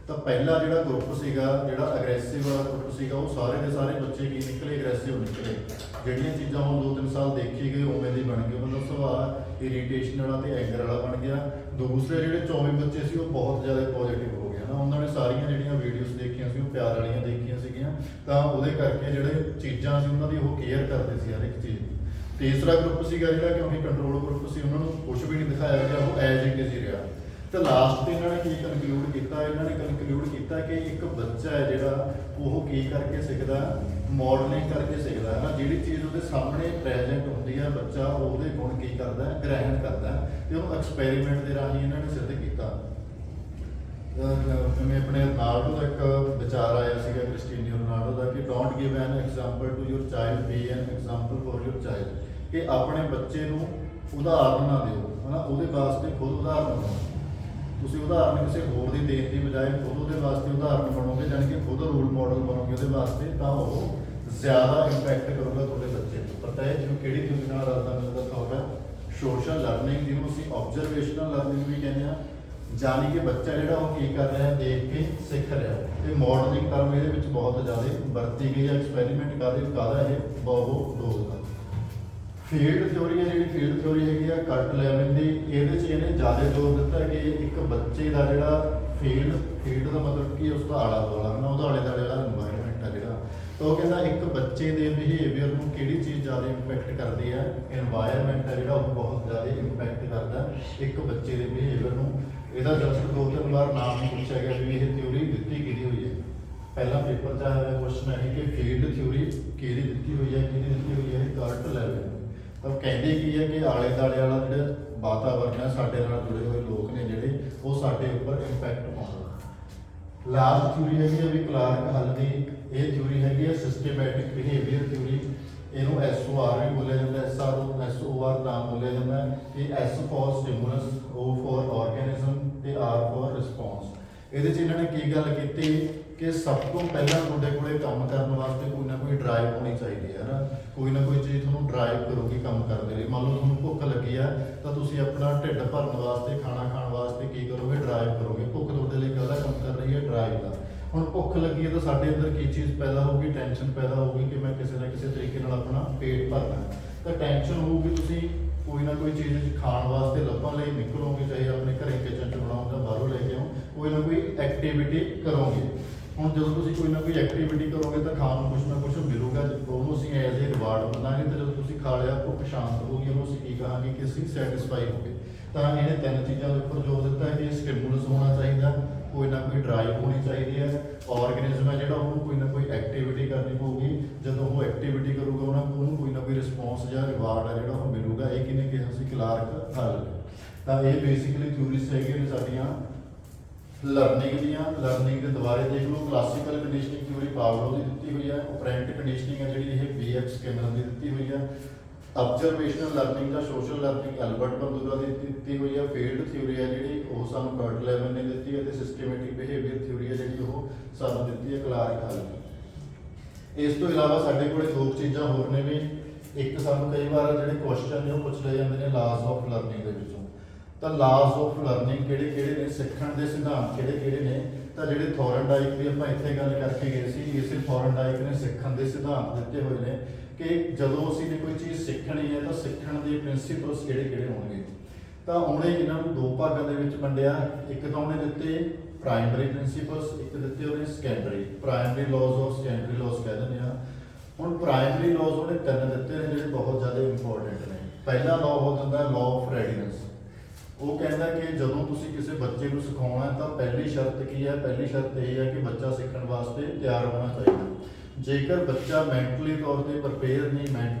ਤਾਂ ਪਹਿਲਾ ਜਿਹੜਾ ਗਰੁੱਪ ਸੀਗਾ, ਜਿਹੜਾ ਅਗਰੈਸਿਵ ਵਾਲਾ ਗਰੁੱਪ ਸੀਗਾ, ਉਹ ਸਾਰੇ ਦੇ ਸਾਰੇ ਬੱਚੇ ਕੀ ਨਿਕਲੇ? ਅਗਰੈਸਿਵ ਨਿਕਲੇ। ਜਿਹੜੀਆਂ ਚੀਜ਼ਾਂ ਹੁਣ 2-3 ਸਾਲ ਦੇਖੀ ਗਏ ਉਵੇਂ ਦੀ ਬਣ ਗਈ। ਉਹਨਾਂ ਦਾ ਸੁਭਾਅ ਇਰੀਟੇਸ਼ਨ ਵਾਲਾ ਤੇ ਐਂਗਰ ਵਾਲਾ ਬਣ ਗਿਆ। ਦੂਸਰੇ ਜਿਹੜੇ 24 ਬੱਚੇ ਸੀ ਉਹ ਬਹੁਤ ਜ਼ਿਆਦਾ ਪੋਜ਼ਿਟਿਵ ਹੋ ਗਏ ਨਾ। ਉਹਨਾਂ ਨੇ ਸਾਰੀਆਂ ਜਿਹੜੀਆਂ ਵੀਡੀਓਜ਼ ਦੇਖੀਆਂ ਸੀ ਉਹ ਪਿਆਰ ਵਾਲੀਆਂ ਦੇਖੀਆਂ ਸੀਗੀਆਂ, ਤਾਂ ਉਹਦੇ ਕਰਕੇ ਜਿਹੜੇ ਚੀਜ਼ਾਂ ਸੀ ਉਹਨਾਂ ਦੀ ਉਹ ਕੇਅਰ ਕਰਦੇ ਸੀ ਹਰ ਇੱਕ ਚੀਜ਼। ਤੀਸਰਾ ਗਰੁੱਪ ਸੀਗਾ ਜਿਹੜਾ, ਕਿਉਂਕਿ ਕੰਟਰੋਲ ਗਰੁੱਪ ਸੀ, ਉਹਨਾਂ ਨੂੰ ਕੁਝ ਵੀ ਨਹੀਂ ਦਿਖਾਇਆ ਗਿਆ, ਉਹ ਐਜ਼ ਇਟ ਇਜ਼ ਹੀ ਰਿਹਾ। ਤੇ ਲਾਸਟ ਤੇ ਇਹਨਾਂ ਨੇ ਕੀ ਕਨਕਲੂਡ ਕੀਤਾ? ਇਹਨਾਂ ਨੇ ਕਨਕਲੂਡ ਕੀਤਾ ਕਿ ਇੱਕ ਬੱਚਾ ਹੈ ਜਿਹੜਾ ਉਹ ਕੀ ਕਰਕੇ ਸਿੱਖਦਾ? ਮਾਡਲਿੰਗ ਕਰਕੇ ਸਿੱਖਦਾ ਹੈ ਨਾ। ਜਿਹੜੀ ਚੀਜ਼ ਉਹਦੇ ਸਾਹਮਣੇ ਪ੍ਰੈਜ਼ੈਂਟ ਹੁੰਦੀ ਹੈ, ਬੱਚਾ ਉਹਦੇ ਗੁਣ ਕੀ ਕਰਦਾ? ਗ੍ਰਹਿਣ ਕਰਦਾ। ਤੇ ਉਹਨੂੰ ਐਕਸਪੈਰੀਮੈਂਟ ਦੇ ਰਾਹੀਂ ਇਹਨਾਂ ਨੇ ਸਿੱਧ ਕੀਤਾ। ਜਿਵੇਂ ਆਪਣੇ ਰੋਨਾਲਡੋ ਦਾ ਇੱਕ ਵਿਚਾਰ ਆਇਆ ਸੀਗਾ, ਕ੍ਰਿਸਟੀਆਨੋ ਰੋਨਾਲਡੋ ਦਾ, ਕਿ don't give an example to your child, be an example for your child. ਕਿ ਆਪਣੇ ਬੱਚੇ ਨੂੰ ਉਦਾਹਰਨ ਨਾ ਦਿਓ, ਹੈ ਨਾ, ਉਹਦੇ ਵਾਸਤੇ ਖੁਦ ਉਦਾਹਰਨ ਬਣੋ। ਤੁਸੀਂ ਉਦਾਹਰਨ ਕਿਸੇ ਹੋਰ ਦੀ ਦੇਣ ਦੀ ਬਜਾਏ ਖੁਦ ਉਹਦੇ ਵਾਸਤੇ ਉਦਾਹਰਨ ਬਣੋਗੇ, ਜਾਣੀ ਕਿ ਖੁਦ ਰੋਲ ਮਾਡਲ ਬਣੋਗੇ ਉਹਦੇ ਵਾਸਤੇ, ਤਾਂ ਉਹ ਜ਼ਿਆਦਾ ਇੰਪੈਕਟ ਕਰੂਗਾ ਤੁਹਾਡੇ ਬੱਚੇ ਨੂੰ। ਪਤਾ ਹੈ ਜਿਹਨੂੰ ਕਿਹੜੀ ਚੀਜ਼ ਨਾਲ ਰਲਦਾ ਮਿਲਦਾ ਤੁਹਾਡਾ? ਸੋਸ਼ਲ ਲਰਨਿੰਗ, ਜਿਹਨੂੰ ਅਸੀਂ ਆਬਜ਼ਰਵੇਸ਼ਨਲ ਲਰਨਿੰਗ ਵੀ ਕਹਿੰਦੇ ਹਾਂ। ਜਾਣੀ ਕਿ ਬੱਚਾ ਜਿਹੜਾ ਉਹ ਕੀ ਕਰ ਰਿਹਾ? ਦੇਖ ਕੇ ਸਿੱਖ ਰਿਹਾ। ਤੇ ਮਾਡਲਿੰਗ ਟਰਮ ਇਹਦੇ ਵਿੱਚ ਬਹੁਤ ਜ਼ਿਆਦਾ ਵਰਤੀ ਗਈ ਹੈ। ਐਕਸਪੈਰੀਮੈਂਟ ਕਾਹਦਾ ਇਹ? ਬੋਬੋ ਡੋਲ ਦਾ। ਫੀਲਡ ਥਿਊਰੀ ਹੈ ਜਿਹੜੀ, ਫੀਲਡ ਥਿਊਰੀ ਹੈਗੀ ਆ ਕੱਟ ਲੈਵਲਿੰਗ ਦੀ। ਇਹਦੇ 'ਚ ਇਹਨੇ ਜ਼ਿਆਦਾ ਜ਼ੋਰ ਦਿੱਤਾ ਕਿ ਇੱਕ ਬੱਚੇ ਦਾ ਜਿਹੜਾ ਫੀਲਡ ਦਾ ਮਤਲਬ ਕੀ? ਉਸ ਦਾ ਆਲਾ ਦੁਆਲਾ ਨਾ, ਉਹਦਾ ਆਲੇ ਦੁਆਲੇ ਵਾਲਾ ਇਨਵਾਇਰਮੈਂਟ ਆ ਜਿਹੜਾ। ਤਾਂ ਉਹ ਕਹਿੰਦਾ ਇੱਕ ਬੱਚੇ ਦੇ ਬਿਹੇਵੀਅਰ ਨੂੰ ਕਿਹੜੀ ਚੀਜ਼ ਜ਼ਿਆਦਾ ਇੰਪੈਕਟ ਕਰਦੀ ਹੈ? ਇਨਵਾਇਰਮੈਂਟ ਹੈ ਜਿਹੜਾ, ਉਹ ਬਹੁਤ ਜ਼ਿਆਦਾ ਇੰਪੈਕਟ ਕਰਦਾ ਇੱਕ ਬੱਚੇ ਦੇ ਬਿਹੇਵੀਅਰ ਨੂੰ। ਇਹਦਾ ਜਸਟ 2-3 ਵਾਰ ਨਾਮ ਨਹੀਂ ਪੁੱਛਿਆ ਗਿਆ ਵੀ ਇਹ ਥਿਊਰੀ ਦਿੱਤੀ ਕਿਹਦੀ ਹੋਈ ਹੈ। ਪਹਿਲਾ ਪੇਪਰ 'ਚ ਆਇਆ ਹੋਇਆ ਕੁਐਸਚਨ ਹੈ ਕਿ ਫੀਲਡ ਥਿਊਰੀ ਕਿਹਦੀ ਦਿੱਤੀ ਹੋਈ ਹੈ? ਕਿਹਦੀ ਦਿੱਤੀ ਹੋਈ ਹੈ? ਕੱਟ ਲੈਵਲਿੰਗ। ਤਾਂ ਕਹਿੰਦੇ ਕੀ ਹੈ ਕਿ ਆਲੇ ਦੁਆਲੇ ਵਾਲਾ ਜਿਹੜਾ ਵਾਤਾਵਰਨ ਹੈ, ਸਾਡੇ ਨਾਲ ਜੁੜੇ ਹੋਏ ਲੋਕ ਨੇ ਜਿਹੜੇ, ਉਹ ਸਾਡੇ ਉੱਪਰ ਇੰਪੈਕਟ ਪਾਉਂਦੇ। ਲਾਸਟ ਥਿਊਰੀ ਹੈਗੀ ਹੈ ਵੀ ਕਲਾਰਕ ਹੱਲ ਦੀ। ਇਹ ਥਿਊਰੀ ਹੈਗੀ ਹੈ ਸਿਸਟੇਮੈਟਿਕ ਬਿਹੇਵੀਅਰ ਥਿਊਰੀ। ਇਹਨੂੰ SOR ਵੀ ਬੋਲਿਆ ਜਾਂਦਾ, SRO SOR ਨਾਮ ਬੋਲਿਆ ਜਾਂਦਾ। ਇਹਦੇ 'ਚ ਇਹਨਾਂ ਨੇ ਕੀ ਗੱਲ ਕੀਤੀ ਕਿ ਸਭ ਤੋਂ ਪਹਿਲਾਂ ਤੁਹਾਡੇ ਕੋਲੇ ਕੰਮ ਕਰਨ ਵਾਸਤੇ ਕੋਈ ਨਾ ਕੋਈ ਡਰਾਈਵ ਹੋਣੀ ਚਾਹੀਦੀ ਹੈ ਨਾ, ਕੋਈ ਨਾ ਕੋਈ ਚੀਜ਼ ਤੁਹਾਨੂੰ ਡਰਾਈਵ ਕਰੂਗੀ ਕੰਮ ਕਰਨ ਦੇ ਲਈ। ਮੰਨ ਲਓ ਤੁਹਾਨੂੰ ਭੁੱਖ ਲੱਗੀ ਆ ਤਾਂ ਤੁਸੀਂ ਆਪਣਾ ਢਿੱਡ ਭਰਨ ਵਾਸਤੇ, ਖਾਣਾ ਖਾਣ ਵਾਸਤੇ ਕੀ ਕਰੋਗੇ, ਡਰਾਈਵ ਕਰੋਗੇ। ਭੁੱਖ ਤੁਹਾਡੇ ਲਈ ਕਾਹਦਾ ਕੰਮ ਕਰ ਰਹੀ ਹੈ, ਡਰਾਈਵ ਦਾ। ਹੁਣ ਭੁੱਖ ਲੱਗੀ ਹੈ ਤਾਂ ਸਾਡੇ ਅੰਦਰ ਕੀ ਚੀਜ਼ ਪੈਦਾ ਹੋਊਗੀ, ਟੈਨਸ਼ਨ ਪੈਦਾ ਹੋਊਗੀ ਕਿ ਮੈਂ ਕਿਸੇ ਨਾ ਕਿਸੇ ਤਰੀਕੇ ਨਾਲ ਆਪਣਾ ਪੇਟ ਭਰਨਾ। ਤਾਂ ਟੈਨਸ਼ਨ ਹੋਊਗੀ, ਤੁਸੀਂ ਕੋਈ ਨਾ ਕੋਈ ਚੀਜ਼ ਖਾਣ ਵਾਸਤੇ ਲੱਭਣ ਲਈ ਨਿਕਲੋਗੇ, ਚਾਹੇ ਆਪਣੇ ਘਰੇ ਕਿਚਨ 'ਚ ਬਣਾਓ ਜਾਂ ਬਾਹਰੋਂ ਲੈ ਕੇ ਆਓ, ਕੋਈ ਨਾ ਕੋਈ ਐਕਟੀਵਿਟੀ ਕਰੋਗੇ। ਹੁਣ ਜਦੋਂ ਤੁਸੀਂ ਕੋਈ ਨਾ ਕੋਈ ਐਕਟੀਵਿਟੀ ਕਰੋਗੇ ਤਾਂ ਖਾਣ ਨੂੰ ਕੁਛ ਨਾ ਕੁਛ ਮਿਲੂਗਾ, ਉਹਨੂੰ ਅਸੀਂ ਐਜ਼ ਏ ਰਿਵਾਰਡ ਮੰਨਾਂਗੇ। ਤੇ ਜਦੋਂ ਤੁਸੀਂ ਖਾ ਲਿਆ, ਭੁੱਖ ਸ਼ਾਂਤ ਹੋ ਗਈ, ਉਹਨੂੰ ਅਸੀਂ ਕੀ ਕਹਾਂਗੇ ਕਿ ਅਸੀਂ ਸੈਟੀਸਫਾਈ ਹੋ ਗਏ। ਤਾਂ ਇਹਨੇ ਤਿੰਨ ਚੀਜ਼ਾਂ ਦੇ ਉੱਪਰ ਜ਼ੋਰ ਦਿੱਤਾ ਹੈ ਕਿ ਸਟਿਮੂਲਸ ਹੋਣਾ ਚਾਹੀਦਾ, ਕੋਈ ਨਾ ਕੋਈ ਡਰਾਈਵ ਹੋਣੀ ਚਾਹੀਦੀ ਹੈ, ਆਰਗੇਨਿਜ਼ਮ ਹੈ ਜਿਹੜਾ ਉਹਨੂੰ ਕੋਈ ਨਾ ਕੋਈ ਐਕਟੀਵਿਟੀ ਕਰਨੀ ਪਊਗੀ। ਜਦੋਂ ਉਹ ਐਕਟੀਵਿਟੀ ਕਰੂਗਾ ਉਹਨੂੰ ਕੋਈ ਨਾ ਕੋਈ ਰਿਸਪੌਂਸ ਜਾਂ ਰਿਵਾਰਡ ਹੈ ਜਿਹੜਾ ਉਹ ਮਿਲੂਗਾ। ਇਹ ਕਿਹਨੇ ਕਿਹਾ ਸੀ, ਕਲਾਰਕ ਹਲ। ਤਾਂ ਇਹ ਬੇਸਿਕਲੀ ਥਿਊਰੀਜ਼ ਹੈਗੀਆਂ ਨੇ ਸਾਡੀਆਂ ਲਰਨਿੰਗ ਦੀਆਂ। ਲਰਨਿੰਗ ਦੇ ਦੁਆਰੇ ਦੇਖ ਲਓ, ਕਲਾਸੀਕਲ ਕੰਡੀਸ਼ਨਿੰਗ ਥਿਊਰੀ ਪਾਵਲੋਵ ਦੀ ਦਿੱਤੀ ਹੋਈ ਹੈ, ਆਪਰੈਂਟ ਕੰਡੀਸ਼ਨਿੰਗ ਹੈ ਜਿਹੜੀ ਇਹ BF ਸਕਿਨਰ ਦੀ ਦਿੱਤੀ ਹੋਈ ਹੈ, ਅਬਜ਼ਰਵੇਸ਼ਨਲ ਲਰਨਿੰਗ ਜਾਂ ਸੋਸ਼ਲ ਲਰਨਿੰਗ ਐਲਬਰਟ ਬੰਦੂਰਾ ਦੀ ਦਿੱਤੀ ਹੋਈ ਹੈ, ਫੀਲਡ ਥਿਊਰੀ ਹੈ ਜਿਹੜੀ ਉਹ ਸਾਨੂੰ ਕਰਟ ਲੈਵਨ ਨੇ ਦਿੱਤੀ ਹੈ, ਤੇ ਸਿਸਟਮੈਟਿਕ ਬਿਹੇਵੀਅਰ ਥਿਊਰੀ ਹੈ ਜਿਹੜੀ ਉਹ ਸਾਨੂੰ ਦਿੱਤੀ ਹੈ ਕਲਾਰਕ ਹਲ ਨੇ। ਇਸ ਤੋਂ ਇਲਾਵਾ ਸਾਡੇ ਕੋਲ ਦੋ ਚੀਜ਼ਾਂ ਹੋਰ ਨੇ ਵੀ। ਇੱਕ ਸਾਨੂੰ ਕਈ ਵਾਰ ਜਿਹੜੇ ਕੁਐਸਚਨ ਨੇ ਉਹ ਪੁੱਛ ਲਏ ਜਾਂਦੇ ਨੇ ਲਾਜ਼ ਆਫ ਲਰਨਿੰਗ ਦੇ ਵਿੱਚੋਂ। ਤਾਂ ਲਾਜ਼ ਆਫ ਲਰਨਿੰਗ ਕਿਹੜੇ ਕਿਹੜੇ ਨੇ, ਸਿੱਖਣ ਦੇ ਸਿਧਾਂਤ ਕਿਹੜੇ ਕਿਹੜੇ ਨੇ। ਤਾਂ ਜਿਹੜੇ ਥੋਰਨਡਾਈਕ ਦੀ ਆਪਾਂ ਇੱਥੇ ਗੱਲ ਕਰਕੇ ਗਏ ਸੀ, ਇਸੇ ਥੋਰਨਡਾਈਕ ਨੇ ਸਿੱਖਣ ਦੇ ਸਿਧਾਂਤ ਦਿੱਤੇ ਹੋਏ ਨੇ ਕਿ ਜਦੋਂ ਅਸੀਂ ਨੇ ਕੋਈ ਚੀਜ਼ ਸਿੱਖਣੀ ਹੈ ਤਾਂ ਸਿੱਖਣ ਦੇ ਪ੍ਰਿੰਸੀਪਲਸ ਕਿਹੜੇ ਕਿਹੜੇ ਹੋਣਗੇ। ਤਾਂ ਉਹਨੇ ਇਹਨਾਂ ਨੂੰ ਦੋ ਭਾਗਾਂ ਦੇ ਵਿੱਚ ਵੰਡਿਆ। ਇੱਕ ਤਾਂ ਉਹਨੇ ਦਿੱਤੇ ਪ੍ਰਾਇਮਰੀ ਪ੍ਰਿੰਸੀਪਲਸ, ਇੱਕ ਦਿੱਤੇ ਉਹਨੇ ਸੈਕੰਡਰੀ। ਪ੍ਰਾਇਮਰੀ ਲਾਜ਼ ਔਰ ਸੈਕੰਡਰੀ ਲਾਜ਼ ਕਹਿ ਦਿੰਦੇ ਆ। ਹੁਣ ਪ੍ਰਾਇਮਰੀ ਲਾਜ਼ ਉਹਨੇ ਤਿੰਨ ਦਿੱਤੇ ਨੇ ਜਿਹੜੇ ਬਹੁਤ ਜ਼ਿਆਦਾ ਇੰਪੋਰਟੈਂਟ ਨੇ। ਪਹਿਲਾ ਲਾਅ ਹੋ ਜਾਂਦਾ ਲਾਅ ਆਫ ਰੈਡੀਨੈਸ। ਉਹ ਕਹਿੰਦਾ ਕਿ ਜਦੋਂ ਤੁਸੀਂ ਕਿਸੇ ਬੱਚੇ ਨੂੰ ਸਿਖਾਉਣਾ ਹੈ ਤਾਂ ਪਹਿਲੀ ਸ਼ਰਤ ਕੀ ਹੈ, ਪਹਿਲੀ ਸ਼ਰਤ ਇਹ ਹੈ ਕਿ ਬੱਚਾ ਸਿੱਖਣ ਵਾਸਤੇ ਤਿਆਰ ਹੋਣਾ ਚਾਹੀਦਾ। ਜੇਕਰ ਬੱਚਾ ਮੈਂਟਲੀ ਤੌਰ ਤੇ ਪ੍ਰਪੇਅਰ ਨਹੀਂ,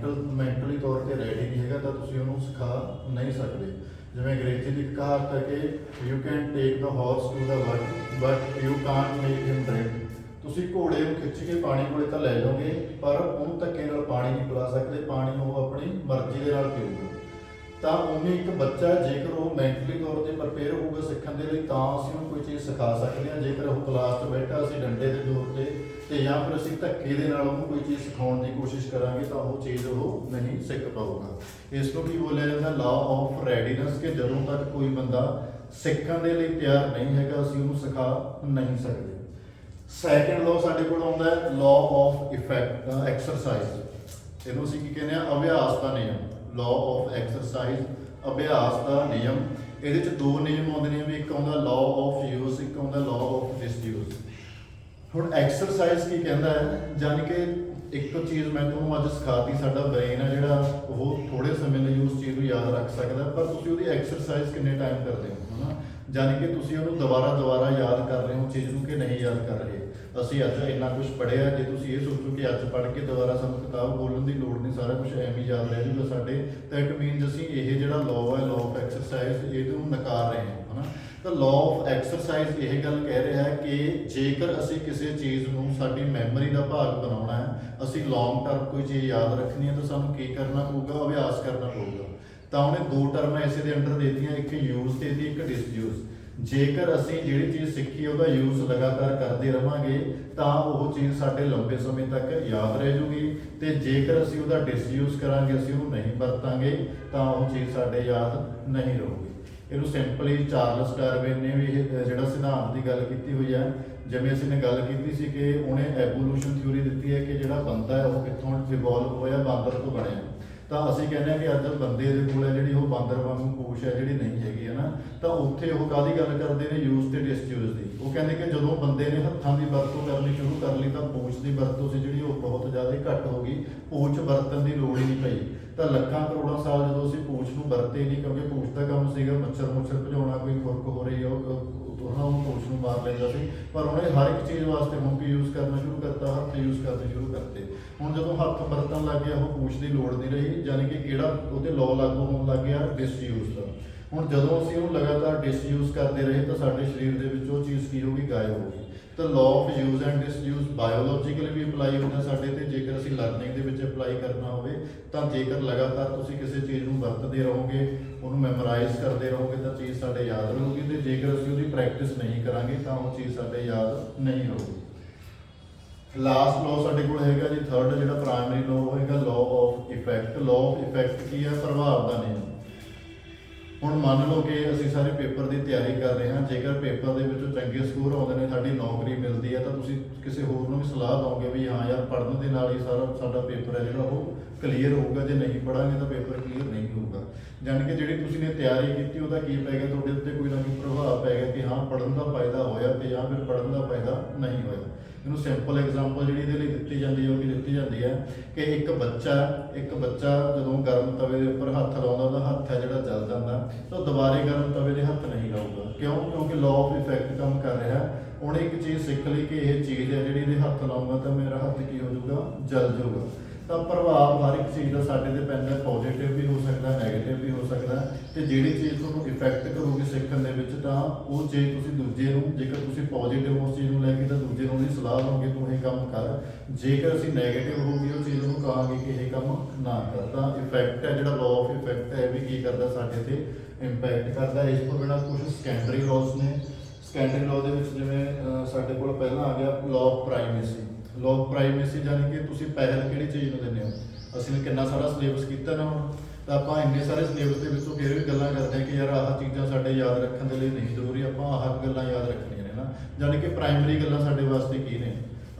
ਮੈਂਟਲੀ ਤੌਰ ਤੇ ਰੈਡੀ ਨਹੀਂ ਹੈਗਾ ਤਾਂ ਤੁਸੀਂ ਉਹਨੂੰ ਸਿਖਾ ਨਹੀਂ ਸਕਦੇ। ਜਿਵੇਂ ਅੰਗਰੇਜ਼ੀ ਦੀ ਕਹਾਵਤ ਹੈ ਕਿ you can take the horse to the world but you can't make him drink. ਤੁਸੀਂ ਘੋੜੇ ਨੂੰ ਖਿੱਚ ਕੇ ਪਾਣੀ ਕੋਲੇ ਤਾਂ ਲੈ ਜਾਓਗੇ ਪਰ ਉਹਨੂੰ ਧੱਕੇ ਨਾਲ ਪਾਣੀ ਨਹੀਂ ਪਿਲਾ ਸਕਦੇ, ਪਾਣੀ ਉਹ ਆਪਣੀ ਮਰਜ਼ੀ ਦੇ ਨਾਲ ਪੀਊਗਾ। ਤਾਂ ਉਵੇਂ ਇੱਕ ਬੱਚਾ ਜੇਕਰ ਉਹ ਮੈਂਟਲੀ ਤੌਰ ਤੇ ਪ੍ਰਪੇਅਰ ਹੋਊਗਾ ਸਿੱਖਣ ਦੇ ਲਈ ਤਾਂ ਅਸੀਂ ਉਹਨੂੰ ਕੋਈ ਚੀਜ਼ ਸਿਖਾ ਸਕਦੇ ਹਾਂ। ਜੇਕਰ ਉਹ ਕਲਾਸ 'ਚ ਬੈਠਾ ਅਸੀਂ ਡੰਡੇ ਦੇ ਜ਼ੋਰ ਤੇ ਜਾਂ ਫਿਰ ਅਸੀਂ ਧੱਕੇ ਦੇ ਨਾਲ ਉਹਨੂੰ ਕੋਈ ਚੀਜ਼ ਸਿਖਾਉਣ ਦੀ ਕੋਸ਼ਿਸ਼ ਕਰਾਂਗੇ ਤਾਂ ਉਹ ਚੀਜ਼ ਉਹ ਨਹੀਂ ਸਿੱਖ ਪਾਊਗਾ। ਇਸ ਨੂੰ ਕੀ ਬੋਲਿਆ ਜਾਂਦਾ, ਲਾਅ ਆਫ ਰੈਡੀਨੈਸ, ਕਿ ਜਦੋਂ ਤੱਕ ਕੋਈ ਬੰਦਾ ਸਿੱਖਣ ਦੇ ਲਈ ਤਿਆਰ ਨਹੀਂ ਹੈਗਾ ਅਸੀਂ ਉਹਨੂੰ ਸਿਖਾ ਨਹੀਂ ਸਕਦੇ। ਸੈਕੰਡ ਲਾਅ ਸਾਡੇ ਕੋਲ ਆਉਂਦਾ ਹੈ ਲਾਅ ਆਫ ਇਫੈਕਟ ਐਕਸਰਸਾਈਜ਼। ਇਹਨੂੰ ਅਸੀਂ ਕੀ ਕਹਿੰਦੇ ਆ, ਅਭਿਆਸ ਦਾ ਨਿਯਮ। ਲਾਅ ਆਫ ਐਕਸਰਸਾਈਜ਼, ਅਭਿਆਸ ਦਾ ਨਿਯਮ। ਇਹਦੇ 'ਚ ਦੋ ਨਿਯਮ ਆਉਂਦੇ ਨੇ ਵੀ, ਇੱਕ ਆਉਂਦਾ ਲਾਅ ਆਫ ਯੂਜ਼, ਇੱਕ ਆਉਂਦਾ ਲਾਅ ਆਫ ਡਿਸਯੂਜ਼। ਹੁਣ ਐਕਸਰਸਾਈਜ਼ ਕੀ ਕਹਿੰਦਾ ਹੈ, ਜਾਣੀ ਕਿ ਇੱਕ ਚੀਜ਼ ਮੈਂ ਤੁਹਾਨੂੰ ਅੱਜ ਸਿਖਾਤੀ, ਸਾਡਾ ਬ੍ਰੇਨ ਹੈ ਜਿਹੜਾ ਉਹ ਥੋੜੇ ਸਮੇਂ ਲਈ ਉਸ ਚੀਜ਼ ਨੂੰ ਯਾਦ ਰੱਖ ਸਕਦਾ, ਪਰ ਤੁਸੀਂ ਉਹਦੀ ਐਕਸਰਸਾਈਜ਼ ਕਿੰਨੇ ਟਾਈਮ ਕਰਦੇ ਹੋ, ਹੈ ਨਾ। ਜਾਣੀ ਕਿ ਤੁਸੀਂ ਉਹਨੂੰ ਦੁਬਾਰਾ ਯਾਦ ਕਰ ਰਹੇ ਹੋ ਚੀਜ਼ ਨੂੰ ਕਿ ਨਹੀਂ ਯਾਦ ਕਰ ਰਹੇ। ਅਸੀਂ ਅੱਜ ਇੰਨਾ ਕੁਝ ਪੜ੍ਹਿਆ, ਜੇ ਤੁਸੀਂ ਇਹ ਸੋਚੋ ਕਿ ਅੱਜ ਪੜ੍ਹ ਕੇ ਦੁਬਾਰਾ ਸਾਨੂੰ ਕਿਤਾਬ ਬੋਲਣ ਦੀ ਲੋੜ ਨਹੀਂ, ਸਾਰਾ ਕੁਝ ਐਵੇਂ ਯਾਦ ਰਹਿ ਜੂਗਾ ਸਾਡੇ, ਤਾਂ ਇਟ ਮੀਨਸ ਅਸੀਂ ਇਹ ਜਿਹੜਾ ਲਾਅ ਹੈ, ਲਾਅ ਆਫ ਐਕਸਰਸਾਈਜ਼, ਇਹਨੂੰ ਨਕਾਰ ਰਹੇ ਹਾਂ, ਹੈ ਨਾ। ਤਾਂ ਲਾਅ ਆਫ ਐਕਸਰਸਾਈਜ਼ ਇਹ ਗੱਲ ਕਹਿ ਰਿਹਾ ਹੈ ਕਿ ਜੇਕਰ ਅਸੀਂ ਕਿਸੇ ਚੀਜ਼ ਨੂੰ ਸਾਡੀ ਮੈਮਰੀ ਦਾ ਭਾਗ ਬਣਾਉਣਾ ਹੈ, ਅਸੀਂ ਲੌਂਗ ਟਰਮ ਕੋਈ ਚੀਜ਼ ਯਾਦ ਰੱਖਣੀ ਹੈ ਤਾਂ ਸਾਨੂੰ ਕੀ ਕਰਨਾ ਪਊਗਾ, ਅਭਿਆਸ ਕਰਨਾ ਪਊਗਾ। ਤਾਂ ਉਹਨੇ ਦੋ ਟਰਮਾਂ ਇਸੇ ਦੇ ਅੰਡਰ ਦੇ ਦਿੱਤੀਆਂ, ਇੱਕ ਯੂਜ਼ ਤੇ ਇੱਕ ਡਿਸਯੂਜ਼। ਜੇਕਰ ਅਸੀਂ ਜਿਹੜੀ ਚੀਜ਼ ਸਿੱਖੀ ਉਹਦਾ ਯੂਜ਼ ਲਗਾਤਾਰ ਕਰਦੇ ਰਵਾਂਗੇ ਤਾਂ ਉਹ ਚੀਜ਼ ਸਾਡੇ ਲੰਬੇ ਸਮੇਂ ਤੱਕ ਯਾਦ ਰਹਿ ਜੂਗੀ, ਤੇ ਜੇਕਰ ਅਸੀਂ ਉਹਦਾ ਡਿਸਯੂਜ਼ ਕਰਾਂਗੇ, ਅਸੀਂ ਉਹਨੂੰ ਨਹੀਂ ਵਰਤਾਂਗੇ ਤਾਂ ਉਹ ਚੀਜ਼ ਸਾਡੇ ਯਾਦ ਨਹੀਂ ਰਹੂਗੀ। ਇਹਨੂੰ ਸਿੰਪਲੀ ਚਾਰਲਸ ਡਾਰਵਿਨ ਨੇ ਵੀ ਇਹ ਜਿਹੜਾ ਸਿਧਾਂਤ ਦੀ ਗੱਲ ਕੀਤੀ ਹੋਈ ਹੈ। ਜਿਵੇਂ ਅਸੀਂ ਨੇ ਗੱਲ ਕੀਤੀ ਸੀ ਕਿ ਉਹਨੇ ਐਵੋਲੂਸ਼ਨ ਥਿਊਰੀ ਦਿੱਤੀ ਹੈ ਕਿ ਜਿਹੜਾ ਬੰਦਾ ਹੈ ਉਹ ਕਿੱਥੋਂ ਇਵੋਲਵ ਹੋਇਆ, ਬਾਂਦਰ ਤੋਂ ਬਣਿਆ। ਤਾਂ ਅਸੀਂ ਕਹਿੰਦੇ ਹਾਂ ਕਿ ਅੱਜ ਬੰਦੇ ਦੇ ਕੋਲ ਹੈ ਜਿਹੜੀ ਉਹ ਬਾਂਦਰ ਵਾਂਗੂ ਪੂਛ ਹੈ ਜਿਹੜੀ ਨਹੀਂ ਹੈਗੀ, ਹੈ ਨਾ। ਤਾਂ ਉੱਥੇ ਉਹ ਕਾਹਦੀ ਗੱਲ ਕਰਦੇ ਨੇ, ਯੂਜ਼ ਤੇ ਡਿਸਯੂਜ਼ ਦੀ। ਉਹ ਕਹਿੰਦੇ ਕਿ ਜਦੋਂ ਬੰਦੇ ਨੇ ਹੱਥਾਂ ਦੀ ਵਰਤੋਂ ਕਰਨੀ ਸ਼ੁਰੂ ਕਰ ਲਈ ਤਾਂ ਪੂਛ ਦੀ ਵਰਤੋਂ ਸੀ ਜਿਹੜੀ ਉਹ ਬਹੁਤ ਜ਼ਿਆਦਾ ਘੱਟ ਹੋ ਗਈ, ਪੂਛ ਵਰਤਣ ਦੀ ਲੋੜ ਹੀ ਨਹੀਂ ਪਈ। ਤਾਂ ਲੱਖਾਂ ਕਰੋੜਾਂ ਸਾਲ ਜਦੋਂ ਅਸੀਂ ਪੂਛ ਨੂੰ ਵਰਤੇ ਨਹੀਂ, ਕਿਉਂਕਿ ਪੂਛ ਦਾ ਕੰਮ ਸੀਗਾ ਮੱਛਰ ਭਜਾਉਣਾ, ਕੋਈ ਖੁਰਕ ਹੋ ਰਹੀ ਆ ਉਹ ਪੂਛ ਨੂੰ ਮਾਰ ਲੈਂਦਾ ਸੀ, ਪਰ ਉਹਨੇ ਹਰ ਇੱਕ ਚੀਜ਼ ਵਾਸਤੇ ਹੁਣ ਕੀ ਯੂਜ਼ ਕਰਨਾ ਸ਼ੁਰੂ ਕਰਤਾ, ਹੱਥ ਯੂਜ਼ ਕਰਨੇ ਸ਼ੁਰੂ ਕਰਤੇ। ਹੁਣ ਜਦੋਂ ਹੱਥ ਵਰਤਣ ਲੱਗ ਗਿਆ ਉਹ ਪੂਛ ਦੀ ਲੋੜ ਨਹੀਂ ਰਹੀ, ਯਾਨੀ ਕਿ ਕਿਹੜਾ ਉਹਦੇ ਲਾਅ ਲਾਗੂ ਹੋਣ ਲੱਗ ਗਿਆ, ਡਿਸਯੂਜ਼ ਦਾ। ਹੁਣ ਜਦੋਂ ਅਸੀਂ ਉਹਨੂੰ ਲਗਾਤਾਰ ਡਿਸਯੂਜ਼ ਕਰਦੇ ਰਹੇ ਤਾਂ ਸਾਡੇ ਸਰੀਰ ਦੇ ਵਿੱਚ ਉਹ ਚੀਜ਼ ਕੀ ਹੋ ਗਈ, ਗਾਇਬ ਹੋ ਗਈ। ਤਾਂ law of use and disuse biologically ਵੀ ਅਪਲਾਈ ਹੁੰਦਾ ਸਾਡੇ ਤੇ। ਜੇਕਰ ਅਸੀਂ ਲਰਨਿੰਗ ਦੇ ਵਿੱਚ ਅਪਲਾਈ ਕਰਨਾ ਹੋਵੇ ਤਾਂ ਜੇਕਰ ਲਗਾਤਾਰ ਤੁਸੀਂ ਕਿਸੇ ਚੀਜ਼ ਨੂੰ ਵਰਤਦੇ ਰਹੋਗੇ, ਉਹਨੂੰ ਮੈਮੋਰਾਈਜ਼ ਕਰਦੇ ਰਹੋਗੇ ਤਾਂ ਚੀਜ਼ ਸਾਡੇ ਯਾਦ ਰਹੂਗੀ, ਤੇ ਜੇਕਰ ਅਸੀਂ ਉਹਦੀ ਪ੍ਰੈਕਟਿਸ ਨਹੀਂ ਕਰਾਂਗੇ ਤਾਂ ਉਹ ਚੀਜ਼ ਸਾਡੇ ਯਾਦ ਨਹੀਂ ਰਹੂਗੀ। ਲਾਸਟ ਲਾਅ ਸਾਡੇ ਕੋਲ ਹੈਗਾ ਜੀ ਥਰਡ, ਜਿਹੜਾ ਪ੍ਰਾਇਮਰੀ ਲਾਅ ਹੋਏਗਾ law of effect. Law of effect ਕੀ ਹੈ? ਪ੍ਰਭਾਵ ਦਾ ਨਿਯਮ। ਹੁਣ ਮੰਨ ਲਓ ਕਿ ਅਸੀਂ ਸਾਰੇ ਪੇਪਰ ਦੀ ਤਿਆਰੀ ਕਰ ਰਹੇ ਹਾਂ, ਜੇਕਰ ਪੇਪਰ ਦੇ ਵਿੱਚੋਂ ਚੰਗੇ ਸਕੋਰ ਆਉਂਦੇ ਨੇ, ਸਾਡੀ ਨੌਕਰੀ ਮਿਲਦੀ ਹੈ, ਤਾਂ ਤੁਸੀਂ ਕਿਸੇ ਹੋਰ ਨੂੰ ਵੀ ਸਲਾਹ ਦਿਓਗੇ ਵੀ ਹਾਂ ਯਾਰ ਪੜ੍ਹਨ ਦੇ ਨਾਲ ਹੀ ਸਾਡਾ ਪੇਪਰ ਹੈ ਜਿਹੜਾ ਉਹ ਕਲੀਅਰ ਹੋਊਗਾ, ਜੇ ਨਹੀਂ ਪੜ੍ਹਾਂਗੇ ਤਾਂ ਪੇਪਰ ਕਲੀਅਰ ਨਹੀਂ ਹੋਊਗਾ। ਜਾਣੀ ਕਿ ਜਿਹੜੀ ਤੁਸੀਂ ਨੇ ਤਿਆਰੀ ਕੀਤੀ ਉਹਦਾ ਕੀ ਪੈ ਗਿਆ ਤੁਹਾਡੇ ਉੱਤੇ, ਕੋਈ ਨਾ ਕੋਈ ਪ੍ਰਭਾਵ ਪੈ ਗਿਆ ਕਿ ਹਾਂ ਪੜ੍ਹਨ ਦਾ ਫਾਇਦਾ ਹੋਇਆ ਤੇ ਜਾਂ ਫਿਰ ਪੜ੍ਹਨ ਦਾ ਫਾਇਦਾ ਨਹੀਂ ਹੋਇਆ। ਇਹਨੂੰ ਸਿੰਪਲ ਐਗਜ਼ਾਮਪਲ ਜਿਹੜੀ ਇਹਦੇ ਲਈ ਦਿੱਤੀ ਜਾਂਦੀ ਹੈ ਉਹ ਕੀ ਦਿੱਤੀ ਜਾਂਦੀ ਹੈ ਕਿ ਇੱਕ ਬੱਚਾ ਜਦੋਂ ਗਰਮ ਤਵੇ ਦੇ ਉੱਪਰ ਹੱਥ ਲਾਉਂਦਾ, ਉਹਦਾ ਹੱਥ ਹੈ ਜਿਹੜਾ ਜਲ ਜਾਂਦਾ, ਤਾਂ ਦੁਬਾਰੇ ਗਰਮ ਤਵੇ ਦੇ ਹੱਥ ਨਹੀਂ ਲਾਊਗਾ। ਕਿਉਂ? ਕਿਉਂਕਿ ਲਾਅ ਆਫ ਇਫੈਕਟ ਕੰਮ ਕਰ ਰਿਹਾ। ਉਹਨੇ ਇੱਕ ਚੀਜ਼ ਸਿੱਖ ਲਈ ਕਿ ਇਹ ਚੀਜ਼ ਹੈ ਜਿਹੜੀ ਇਹਦੇ ਹੱਥ ਲਾਊਗਾ ਤਾਂ ਮੇਰਾ ਹੱਥ ਕੀ ਹੋ ਜਾਊਗਾ? ਜਲ ਜਾਊਗਾ। ਤਾਂ ਪ੍ਰਭਾਵ ਹਰ ਇੱਕ ਚੀਜ਼ ਦਾ ਸਾਡੇ ਤੇ ਪੈਂਦਾ, ਪੋਜ਼ਿਟਿਵ ਵੀ ਹੋ ਸਕਦਾ, ਨੈਗੇਟਿਵ ਵੀ ਹੋ ਸਕਦਾ, ਤੇ ਜਿਹੜੀ ਚੀਜ਼ ਤੁਹਾਨੂੰ ਇਫੈਕਟ ਕਰੂਗੀ ਸਿੱਖਣ ਦੇ ਵਿੱਚ ਤਾਂ ਉਹ ਚੀਜ਼ ਤੁਸੀਂ ਦੂਜੇ ਨੂੰ, ਜੇਕਰ ਤੁਸੀਂ ਪੋਜ਼ਿਟਿਵ ਉਸ ਚੀਜ਼ ਨੂੰ ਲੈ ਕੇ ਤਾਂ ਦੂਜੇ ਨੂੰ ਉਹਦੀ ਸਲਾਹ ਦੋਗੇ ਤੂੰ ਇਹ ਕੰਮ ਕਰ, ਜੇਕਰ ਅਸੀਂ ਨੈਗੇਟਿਵ ਹੋਊਗੀ ਉਹ ਚੀਜ਼ ਨੂੰ ਕਹਾਂਗੇ ਕਿ ਇਹ ਕੰਮ ਨਾ ਕਰ। ਤਾਂ ਇਫੈਕਟ ਹੈ ਜਿਹੜਾ ਲਾਅ ਆਫ ਇਫੈਕਟ ਹੈ ਵੀ ਕੀ ਕਰਦਾ ਸਾਡੇ ਤੇ ਇੰਪੈਕਟ ਕਰਦਾ। ਇਸ ਤੋਂ ਬਿਨਾਂ ਕੁਝ ਸੈਕੰਡਰੀ ਲਾਅਸ ਨੇ। ਸੈਕੰਡਰੀ ਲਾਅ ਦੇ ਵਿੱਚ ਜਿਵੇਂ ਸਾਡੇ ਕੋਲ ਪਹਿਲਾਂ ਆ ਗਿਆ ਲਾਅ ਆਫ ਪ੍ਰਾਈਮੇਸੀ। ਲਾਅ ਆਫ ਪ੍ਰਾਈਮੇਸੀ ਜਾਨੀ ਕਿ ਤੁਸੀਂ ਪਹਿਲ ਕਿਹੜੀ ਚੀਜ਼ ਨੂੰ ਦਿੰਦੇ ਹੋ। ਅਸੀਂ ਕਿੰਨਾ ਸਾਰਾ ਸਿਲੇਬਸ ਕੀਤਾ ਨਾ ਹੁਣ, ਤਾਂ ਆਪਾਂ ਇੰਨੇ ਸਾਰੇ ਸਿਲੇਬਸ ਦੇ ਵਿੱਚੋਂ ਫਿਰ ਵੀ ਗੱਲਾਂ ਕਰਦੇ ਹਾਂ ਕਿ ਯਾਰ ਆਹ ਚੀਜ਼ਾਂ ਸਾਡੇ ਯਾਦ ਰੱਖਣ ਦੇ ਲਈ ਨਹੀਂ ਜ਼ਰੂਰੀ, ਆਪਾਂ ਆਹ ਗੱਲਾਂ ਯਾਦ ਰੱਖਣੀਆਂ ਨੇ ਨਾ। ਜਾਨੀ ਕਿ ਪ੍ਰਾਇਮਰੀ ਗੱਲਾਂ ਸਾਡੇ ਵਾਸਤੇ ਕੀ ਨੇ,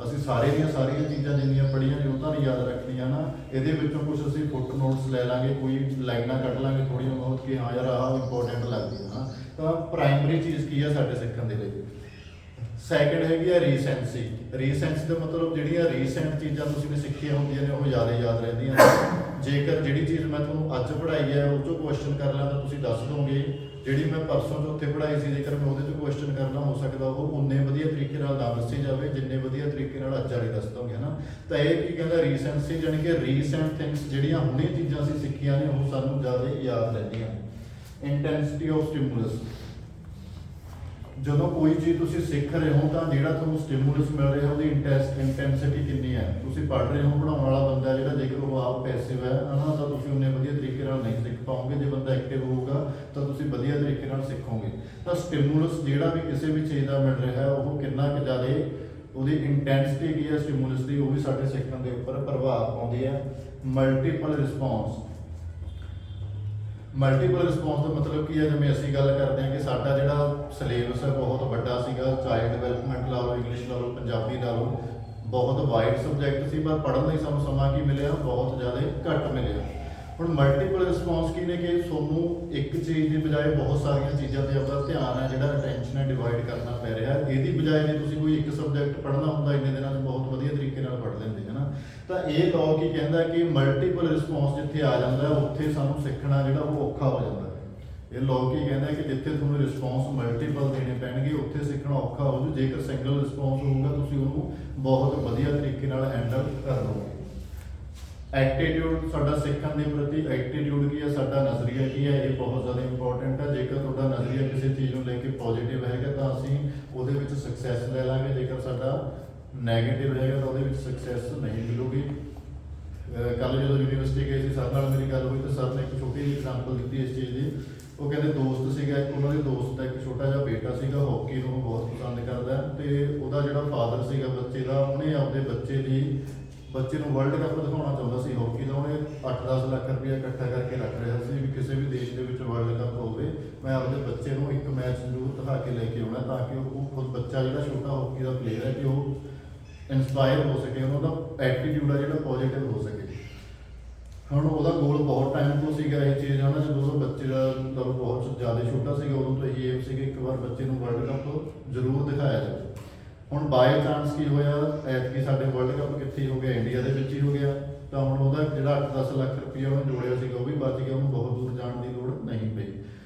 ਅਸੀਂ ਸਾਰੀਆਂ ਚੀਜ਼ਾਂ ਜਿੰਨੀਆਂ ਪੜ੍ਹੀਆਂ ਨੇ ਉਹ ਤਾਂ ਨਹੀਂ ਯਾਦ ਰੱਖਣੀਆਂ ਨਾ। ਇਹਦੇ ਵਿੱਚੋਂ ਕੁਝ ਅਸੀਂ ਫੁੱਟ ਨੋਟਸ ਲੈ ਲਾਂਗੇ, ਕੋਈ ਲਾਈਨਾਂ ਕੱਢ ਲਾਂਗੇ ਥੋੜ੍ਹੀਆਂ ਬਹੁਤ ਕਿ ਹਾਂ ਯਾਰ ਆਹ ਇੰਪੋਰਟੈਂਟ ਲੱਗਦੀ ਹੈ ਨਾ। ਤਾਂ ਪ੍ਰਾਇਮਰੀ ਚੀਜ਼ ਕੀ ਹੈ ਸਾਡੇ ਸਿੱਖਣ ਦੇ ਲਈ। ਸੈਕਿੰਡ ਹੈਗੀ ਆ ਰੀਸੈਂਸੀ। ਰੀਸੈਂਸ ਦਾ ਮਤਲਬ ਜਿਹੜੀਆਂ ਰੀਸੈਂਟ ਚੀਜ਼ਾਂ ਤੁਸੀਂ ਨੇ ਸਿੱਖੀਆਂ ਹੁੰਦੀਆਂ ਨੇ ਉਹ ਜ਼ਿਆਦਾ ਯਾਦ ਰਹਿੰਦੀਆਂ ਨੇ। ਜੇਕਰ ਜਿਹੜੀ ਚੀਜ਼ ਮੈਂ ਤੁਹਾਨੂੰ ਅੱਜ ਪੜ੍ਹਾਈ ਹੈ ਉਹ 'ਚੋਂ ਕੁਐਸਚਨ ਕਰ ਲਾਂ ਤਾਂ ਤੁਸੀਂ ਦੱਸ ਦੋਗੇ, ਜਿਹੜੀ ਮੈਂ ਪਰਸੋਂ ਚੌਥੇ ਪੜ੍ਹਾਈ ਸੀ ਜੇਕਰ ਮੈਂ ਉਹਦੇ 'ਚੋਂ ਕੁਐਸਚਨ ਕਰਨਾ ਹੋ ਸਕਦਾ ਉਹ ਉਨੇ ਵਧੀਆ ਤਰੀਕੇ ਨਾਲ ਨਾ ਦੱਸੀ ਜਾਵੇ ਜਿੰਨੇ ਵਧੀਆ ਤਰੀਕੇ ਨਾਲ ਅੱਜ ਵਾਲੀ ਦੱਸ ਦੋਗੇ ਨਾ। ਤਾਂ ਇਹ ਕੀ ਕਹਿੰਦਾ ਰੀਸੈਂਸੀ, ਜਾਣੀ ਕਿ ਰੀਸੈਂਟ ਥਿੰਗਸ ਜਿਹੜੀਆਂ ਹੁਣੇ ਚੀਜ਼ਾਂ ਅਸੀਂ ਸਿੱਖੀਆਂ ਨੇ ਉਹ ਸਾਨੂੰ ਜ਼ਿਆਦਾ ਯਾਦ ਰਹਿੰਦੀਆਂ। ਇੰਟੈਂਸਿਟੀ ਆਫ ਸਟਿਮੂਲਸ, ਜਦੋਂ ਕੋਈ ਚੀਜ਼ ਤੁਸੀਂ ਸਿੱਖ ਰਹੇ ਹੋ ਤਾਂ ਜਿਹੜਾ ਤੁਹਾਨੂੰ ਸਟਿਮੂਲਸ ਮਿਲ ਰਿਹਾ ਉਹਦੀ ਇੰਟੈਂਸਿਟੀ ਕਿੰਨੀ ਹੈ। ਤੁਸੀਂ ਪੜ੍ਹ ਰਹੇ ਹੋ, ਪੜ੍ਹਾਉਣ ਵਾਲਾ ਬੰਦਾ ਜਿਹੜਾ ਜੇਕਰ ਉਹ ਆਪ ਪੈਸਿਵ ਹੈ ਨਾ ਤਾਂ ਤੁਸੀਂ ਉਹਨੇ ਵਧੀਆ ਤਰੀਕੇ ਨਾਲ ਨਹੀਂ ਸਿੱਖ ਪਾਓਗੇ। ਜੇ ਬੰਦਾ ਐਕਟਿਵ ਹੋਊਗਾ ਤਾਂ ਤੁਸੀਂ ਵਧੀਆ ਤਰੀਕੇ ਨਾਲ ਸਿੱਖੋਗੇ। ਤਾਂ ਸਟਿਮੂਲਸ ਜਿਹੜਾ ਵੀ ਕਿਸੇ ਵੀ ਚੀਜ਼ ਦਾ ਮਿਲ ਰਿਹਾ ਹੈ ਉਹ ਕਿੰਨਾ ਕੁ ਜ਼ਿਆਦਾ, ਉਹਦੀ ਇੰਟੈਂਸਿਟੀ ਕੀ ਹੈ ਸਟਿਮੂਲਸ ਦੀ, ਉਹ ਵੀ ਸਾਡੇ ਸਿੱਖਣ ਦੇ ਉੱਪਰ ਪ੍ਰਭਾਵ ਪਾਉਂਦੀ ਹੈ। Multiple response. ਮਲਟੀਪਲ ਰਿਸਪੌਂਸ ਦਾ ਮਤਲਬ ਕੀ ਹੈ, ਜਿਵੇਂ ਅਸੀਂ ਗੱਲ ਕਰਦੇ ਹਾਂ ਕਿ ਸਾਡਾ ਜਿਹੜਾ ਸਿਲੇਬਸ ਹੈ ਬਹੁਤ ਵੱਡਾ ਸੀਗਾ, ਚਾਈਲਡ ਡਿਵੈਲਪਮੈਂਟ ਲਾ ਲਓ, ਇੰਗਲਿਸ਼ ਲਾ ਲਓ, ਪੰਜਾਬੀ ਲਾ ਲਓ, ਬਹੁਤ ਵਾਈਡ ਸਬਜੈਕਟ ਸੀ, ਪਰ ਪੜ੍ਹਨ ਲਈ ਸਾਨੂੰ ਸਮਾਂ ਕੀ ਮਿਲਿਆ? ਬਹੁਤ ਜ਼ਿਆਦਾ ਘੱਟ ਮਿਲਿਆ। ਹੁਣ ਮਲਟੀਪਲ ਰਿਸਪੌਂਸ ਕੀ ਨੇ ਕਿ ਤੁਹਾਨੂੰ ਇੱਕ ਚੀਜ਼ ਦੀ ਬਜਾਏ ਬਹੁਤ ਸਾਰੀਆਂ ਚੀਜ਼ਾਂ ਤੇ ਆਪਣਾ ਧਿਆਨ ਹੈ ਜਿਹੜਾ ਅਟੈਂਸ਼ਨ ਹੈ ਡਿਵਾਈਡ ਕਰਨਾ ਪੈ ਰਿਹਾ। ਇਹਦੀ ਬਜਾਏ ਜੇ ਤੁਸੀਂ ਕੋਈ ਇੱਕ ਸਬਜੈਕਟ ਪੜ੍ਹਨਾ ਹੁੰਦਾ ਇੰਨੇ ਦਿਨਾਂ 'ਚ ਬਹੁਤ ਵਧੀਆ ਤਰੀਕੇ ਨਾਲ ਪੜ੍ਹ ਲੈਂਦੇ ਹੈ ਨਾ। ਤਾਂ ਇਹ ਲਾਅ ਕੀ ਕਹਿੰਦਾ ਕਿ ਮਲਟੀਪਲ ਰਿਸਪੌਂਸ ਜਿੱਥੇ ਆ ਜਾਂਦਾ ਉੱਥੇ ਸਾਨੂੰ ਸਿੱਖਣਾ ਜਿਹੜਾ ਉਹ ਔਖਾ ਹੋ ਜਾਂਦਾ ਹੈ। ਇਹ ਲਾਅ ਕੀ ਕਹਿੰਦਾ ਕਿ ਜਿੱਥੇ ਤੁਹਾਨੂੰ ਰਿਸਪੌਂਸ ਮਲਟੀਪਲ ਦੇਣੇ ਪੈਣਗੇ ਉੱਥੇ ਸਿੱਖਣਾ ਔਖਾ ਹੋ ਜੂ। ਜੇਕਰ ਸਿੰਗਲ ਰਿਸਪੌਂਸ ਹੋਊਗਾ ਤੁਸੀਂ ਉਹਨੂੰ ਬਹੁਤ ਵਧੀਆ ਤਰੀਕੇ ਨਾਲ ਹੈਂਡਲ ਕਰ ਲਓਗੇ। ਐਟੀਟਿਊਡ, ਸਾਡਾ ਸਿੱਖਣ ਦੇ ਪ੍ਰਤੀ ਐਟੀਟਿਊਡ ਕੀ ਹੈ, ਸਾਡਾ ਨਜ਼ਰੀਆ ਕੀ ਹੈ, ਇਹ ਬਹੁਤ ਜ਼ਿਆਦਾ ਇੰਪੋਰਟੈਂਟ ਹੈ। ਜੇਕਰ ਤੁਹਾਡਾ ਨਜ਼ਰੀਆ ਕਿਸੇ ਚੀਜ਼ ਨੂੰ ਲੈ ਕੇ ਪੋਜ਼ਿਟਿਵ ਹੈਗਾ ਤਾਂ ਅਸੀਂ ਉਹਦੇ ਵਿੱਚ ਸਕਸੈਸ ਲੈ ਲਾਂਗੇ, ਜੇਕਰ ਸਾਡਾ ਨੈਗੇਟਿਵ ਹੈਗਾ ਤਾਂ ਉਹਦੇ ਵਿੱਚ ਸਕਸੈਸ ਨਹੀਂ ਮਿਲੂਗੀ। ਕੱਲ੍ਹ ਜਦੋਂ ਯੂਨੀਵਰਸਿਟੀ ਗਏ ਸੀ ਸਰ ਨਾਲ ਮੇਰੀ ਗੱਲ ਹੋਈ ਤਾਂ ਸਰ ਨੇ ਇੱਕ ਛੋਟੀ ਜਿਹੀ ਐਗਜ਼ਾਮਪਲ ਦਿੱਤੀ ਇਸ ਚੀਜ਼ ਦੀ। ਉਹ ਕਹਿੰਦੇ ਦੋਸਤ ਸੀਗਾ ਇੱਕ, ਉਹਨਾਂ ਦੇ ਦੋਸਤ ਦਾ ਇੱਕ ਛੋਟਾ ਜਿਹਾ ਬੇਟਾ ਸੀਗਾ, ਹਾਕੀ ਨੂੰ ਬਹੁਤ ਪਸੰਦ ਕਰਦਾ ਤੇ ਉਹਦਾ ਜਿਹੜਾ ਫਾਦਰ ਸੀਗਾ ਬੱਚੇ ਦਾ, ਉਹਨੇ ਆਪਦੇ ਬੱਚੇ ਨੂੰ ਵਰਲਡ ਕੱਪ ਦਿਖਾਉਣਾ ਚਾਹੁੰਦਾ ਸੀ ਹਾਕੀ ਦਾ। ਉਹਨੇ 8-10 ਲੱਖ ਰੁਪਇਆ ਇਕੱਠਾ ਕਰਕੇ ਰੱਖ ਰਿਹਾ ਸੀ ਵੀ ਕਿਸੇ ਵੀ ਦੇਸ਼ ਦੇ ਵਿੱਚ ਵਰਲਡ ਕੱਪ ਹੋਵੇ ਮੈਂ ਆਪਦੇ ਬੱਚੇ ਨੂੰ ਇੱਕ ਮੈਚ ਜ਼ਰੂਰ ਦਿਖਾ ਕੇ ਲੈ ਕੇ ਆਉਣਾ, ਤਾਂ ਕਿ ਉਹ ਖੁਦ ਬੱਚਾ ਜਿਹੜਾ ਛੋਟਾ ਹਾਕੀ ਦਾ ਪਲੇਅਰ ਹੈ ਕਿ ਉਹ ਇੰਸਪਾਇਰ ਹੋ ਸਕੇ, ਉਹਨਾਂ ਦਾ ਐਟੀਟਿਊਡ ਆ ਜਿਹੜਾ ਪੋਜ਼ਿਟਿਵ ਹੋ ਸਕੇ। ਹੁਣ ਉਹਦਾ ਗੋਲ ਬਹੁਤ ਟਾਈਮ ਤੋਂ ਸੀਗਾ ਇਹ ਚੀਜ਼ ਹੈ ਨਾ, ਜਦੋਂ ਉਹ ਬੱਚੇ ਦਾ ਮਤਲਬ ਬਹੁਤ ਜ਼ਿਆਦਾ ਛੋਟਾ ਸੀਗਾ ਉਦੋਂ ਤੋਂ ਇਹ ਏਮ ਸੀਗਾ ਇੱਕ ਵਾਰ ਬੱਚੇ ਨੂੰ ਵਰਲਡ ਕੱਪ ਜ਼ਰੂਰ ਦਿਖਾਇਆ ਜਾਵੇ। ਹੁਣ ਬਾਏ ਚਾਂਸ ਕੀ ਹੋਇਆ, ਐਤਕੀ ਸਾਡੇ ਵਰਲਡ ਕੱਪ ਕਿੱਥੇ ਹੋ ਗਿਆ? ਇੰਡੀਆ ਦੇ ਵਿੱਚ ਹੀ ਹੋ ਗਿਆ। ਤਾਂ ਹੁਣ ਉਹਦਾ ਜਿਹੜਾ 8-10 ਲੱਖ ਰੁਪਇਆ ਉਹਨੇ ਜੋੜਿਆ ਸੀਗਾ ਉਹ ਵੀ ਬਚ ਗਿਆ, ਉਹਨੂੰ ਬਹੁਤ ਦੂਰ ਜਾਣ ਦੀ ਲੋੜ ਨਹੀਂ ਪਈ।